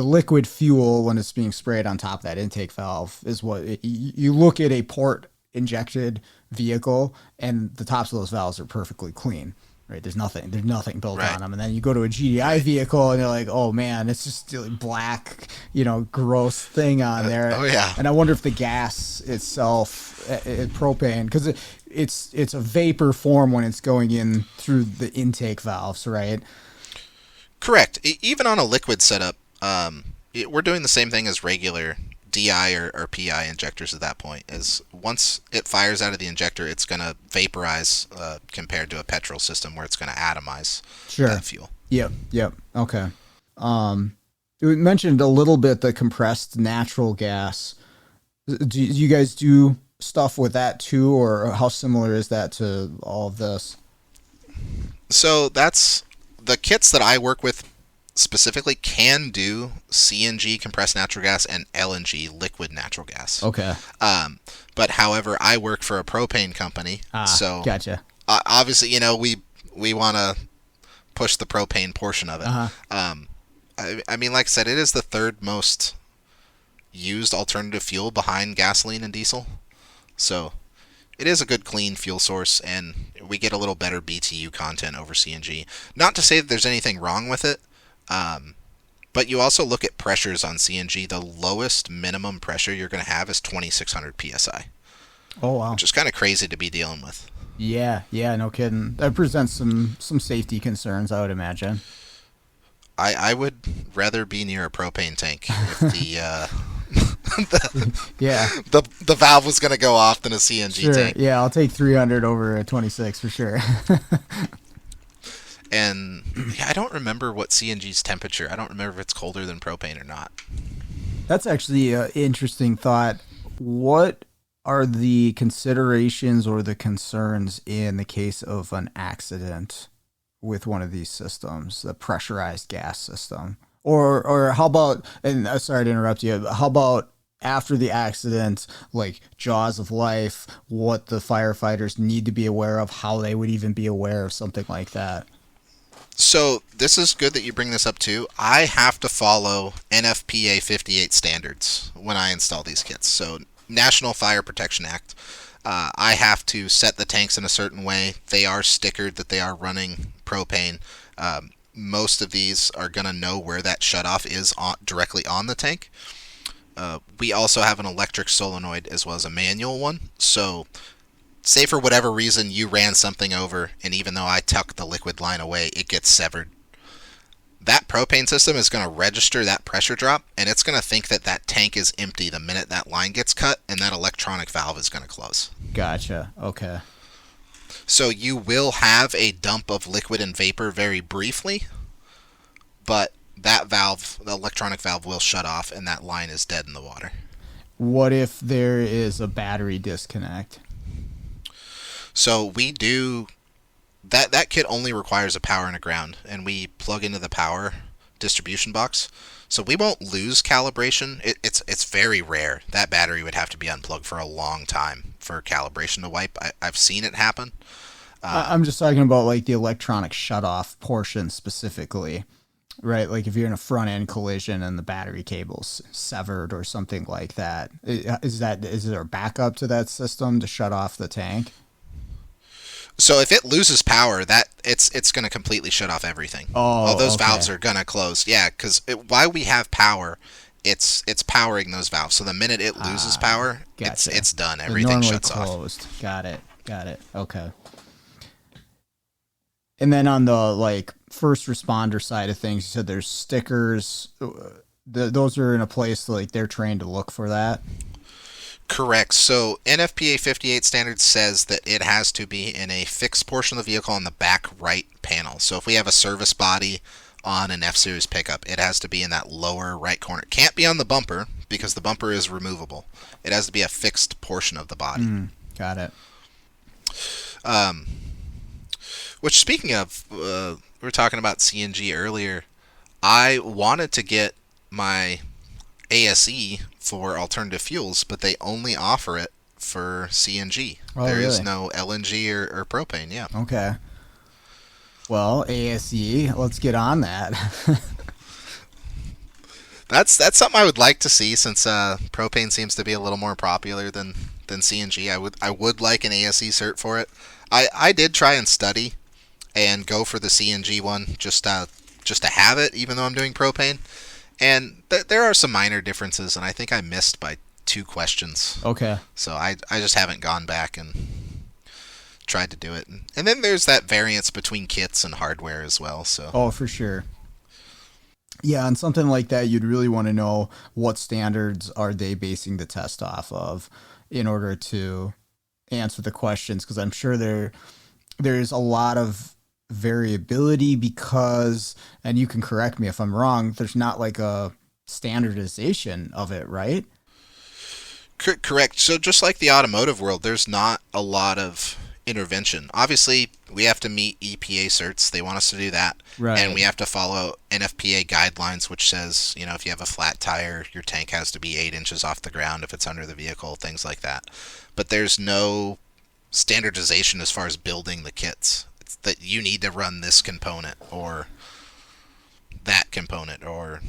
liquid fuel when it's being sprayed on top of that intake valve is what you look at a port injected vehicle and the tops of those valves are perfectly clean, right? There's nothing built on them. And then you go to a GDI vehicle and you're like, oh man, it's just black, gross thing on there. Oh yeah. And I wonder if the gas itself, propane, because it's a vapor form when it's going in through the intake valves, right? Correct. Even on a liquid setup, we're doing the same thing as regular DI or PI injectors at that point. Is once it fires out of the injector, it's going to vaporize compared to a petrol system where it's going to atomize that fuel. Yep. Okay. We mentioned a little bit the compressed natural gas. Do you guys do stuff with that too, or how similar is that to all of this? So that's the kits that I work with specifically can do CNG compressed natural gas and LNG liquid natural gas. Okay. But however, I work for a propane company, so gotcha. Obviously, we want to push the propane portion of it. Uh-huh. I mean, like I said, it is the third most used alternative fuel behind gasoline and diesel. So it is a good clean fuel source, and we get a little better BTU content over CNG. Not to say that there's anything wrong with it, but you also look at pressures on CNG. The lowest minimum pressure you're going to have is 2,600 PSI. Oh, wow. Which is kind of crazy to be dealing with. Yeah, no kidding. That presents some safety concerns, I would imagine. I would rather be near a propane tank if the valve was going to go off than a CNG tank. Yeah, I'll take 300 over a 26 for sure. And yeah, I don't remember what CNG's temperature. I don't remember if it's colder than propane or not. That's actually an interesting thought. What are the considerations or the concerns in the case of an accident with one of these systems, the pressurized gas system? Or how about, and sorry to interrupt you, how about after the accident, like jaws of life, what the firefighters need to be aware of, how they would even be aware of something like that? So this is good that you bring this up too. I have to follow NFPA 58 standards when I install these kits. So National Fire Protection Act. I have to set the tanks in a certain way. They are stickered that they are running propane. Most of these are going to know where that shutoff is directly on the tank. We also have an electric solenoid as well as a manual one. So say for whatever reason you ran something over, and even though I tuck the liquid line away, it gets severed. That propane system is going to register that pressure drop, and it's going to think that that tank is empty the minute that line gets cut, and that electronic valve is going to close. Gotcha. Okay. So you will have a dump of liquid and vapor very briefly, but that valve, the electronic valve, will shut off, and that line is dead in the water. What if there is a battery disconnect? So we do... That kit only requires a power and a ground, and we plug into the power distribution box. So we won't lose calibration. It's very rare. That battery would have to be unplugged for a long time for calibration to wipe. I've seen it happen. I'm just talking about like the electronic shutoff portion specifically, right? Like if you're in a front end collision and the battery cable's severed or something like that. Is there a backup to that system to shut off the tank? So if it loses power, that it's going to completely shut off everything. Oh, all those okay. valves are going to close. Yeah, because while we have power, it's powering those valves. So the minute it loses power, gotcha. it's done. Everything shuts closed. Off. Got it. Okay. And then on the like first responder side of things, you said there's stickers. Those are in a place like they're trained to look for that. Correct. So NFPA 58 standard says that it has to be in a fixed portion of the vehicle on the back right panel. So if we have a service body on an F-Series pickup, it has to be in that lower right corner. It can't be on the bumper because the bumper is removable. It has to be a fixed portion of the body. Got it. Which, speaking of, we were talking about CNG earlier. I wanted to get my ASE for alternative fuels, but they only offer it for CNG. Oh, there really? is no LNG or propane. Yeah. Okay. Well, ASE, let's get on that. That's something I would like to see, since propane seems to be a little more popular than CNG. I would like an ASE cert for it. I did try and study and go for the CNG one just to have it, even though I'm doing propane. And there are some minor differences, and I think I missed by 2 questions. Okay. So I just haven't gone back and tried to do it. And then there's that variance between kits and hardware as well. So. Oh, for sure. Yeah, on something like that, you'd really want to know what standards are they basing the test off of in order to answer the questions, because I'm sure there's a lot of variability because, and you can correct me if I'm wrong, there's not like a standardization of it, right? Correct. So just like the automotive world, there's not a lot of intervention. Obviously, we have to meet EPA certs. They want us to do that. Right. And we have to follow NFPA guidelines, which says, if you have a flat tire, your tank has to be 8 inches off the ground if it's under the vehicle, things like that. But there's no standardization as far as building the kits. that you need to run this component or that component, or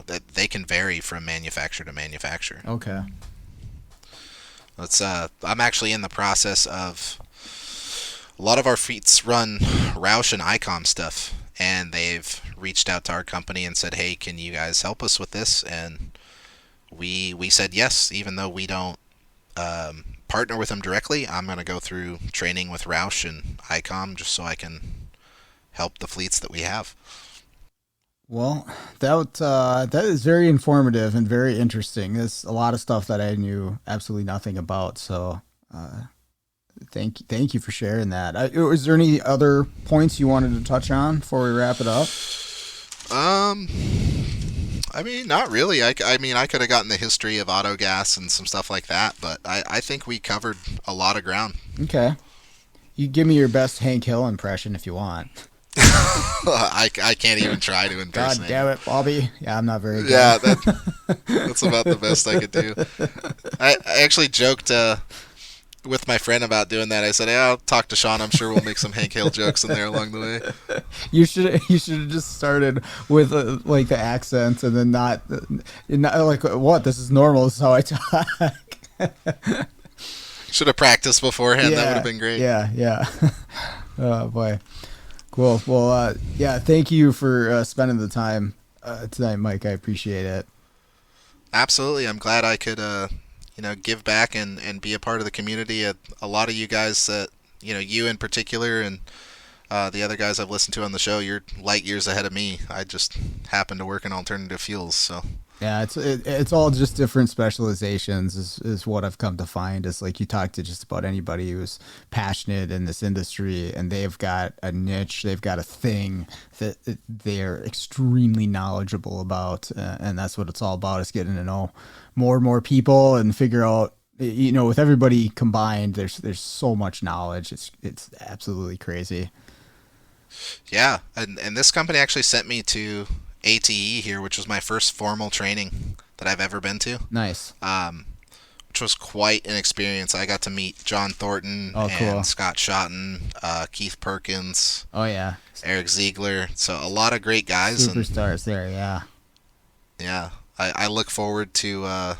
that they can vary from manufacturer to manufacturer. Okay. I'm actually in the process of, a lot of our fleets run Roush and ICOM stuff, and they've reached out to our company and said, hey, can you guys help us with this? And we said yes, even though we don't partner with them directly. I'm going to go through training with Roush and ICOM just so I can help the fleets that we have. Well, that is very informative and very interesting. There's a lot of stuff that I knew absolutely nothing about. So, thank you for sharing that. Is there any other points you wanted to touch on before we wrap it up? I mean, not really. I could have gotten the history of autogas and some stuff like that, but I think we covered a lot of ground. Okay. You give me your best Hank Hill impression if you want. I can't even try to impersonate. God damn it, Bobby. Yeah, I'm not very good. Yeah, that's about the best I could do. I actually joked with my friend about doing that. I said, hey, I'll talk to Sean. I'm sure we'll make some Hank Hill jokes in there along the way. You should have just started with like the accents and then not like, what? This is normal. This is how I talk. Should have practiced beforehand. That would have been great. Yeah. Oh, boy. Cool. Well, yeah, thank you for spending the time tonight, Mike. I appreciate it. Absolutely. I'm glad I could, give back and be a part of the community. A lot of you guys that, you in particular and the other guys I've listened to on the show, you're light years ahead of me. I just happen to work in alternative fuels, so. Yeah, it's all just different specializations is what I've come to find. Is like you talk to just about anybody who's passionate in this industry and they've got a niche, they've got a thing that they're extremely knowledgeable about, and that's what it's all about, is getting to know more and more people and figure out, with everybody combined, there's so much knowledge. It's absolutely crazy. Yeah, and this company actually sent me to ATE here, which was my first formal training that I've ever been to. Nice. Which was quite an experience. I got to meet John Thornton and cool. Scott Schotten, Keith Perkins. Oh, yeah. Eric Ziegler. So a lot of great guys. Superstars there, yeah. Yeah. I look forward to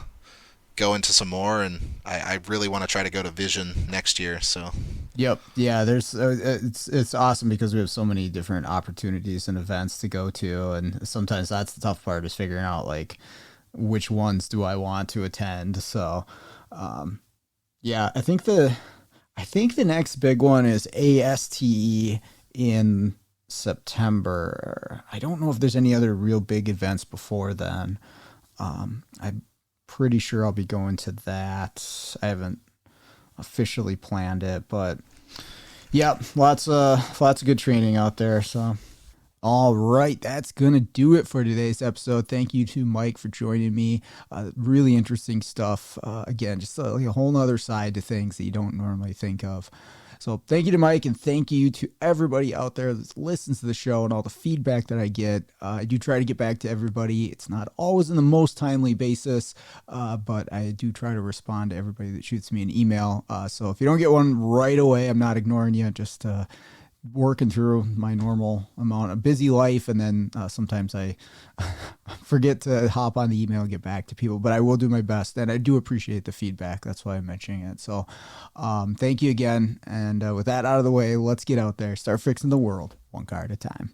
going to some more, and I really want to try to go to Vision next year. So. Yep. Yeah. There's it's awesome because we have so many different opportunities and events to go to, and sometimes that's the tough part, is figuring out like which ones do I want to attend. So, yeah, I think the next big one is ASTE in September. I don't know if there's any other real big events before then. I'm pretty sure I'll be going to that. I haven't officially planned it, but yeah, lots of good training out there. So, all right, that's gonna do it for today's episode. Thank you to Mike for joining me. Really interesting stuff. Again, just a whole nother side to things that you don't normally think of. So thank you to Mike, and thank you to everybody out there that listens to the show and all the feedback that I get. I do try to get back to everybody. It's not always in the most timely basis, but I do try to respond to everybody that shoots me an email. So if you don't get one right away, I'm not ignoring you. Just working through my normal amount of busy life, and then sometimes I forget to hop on the email and get back to people, but I will do my best, and I do appreciate the feedback. That's why I'm mentioning it. So thank you again, and with that out of the way, let's get out there, start fixing the world one car at a time.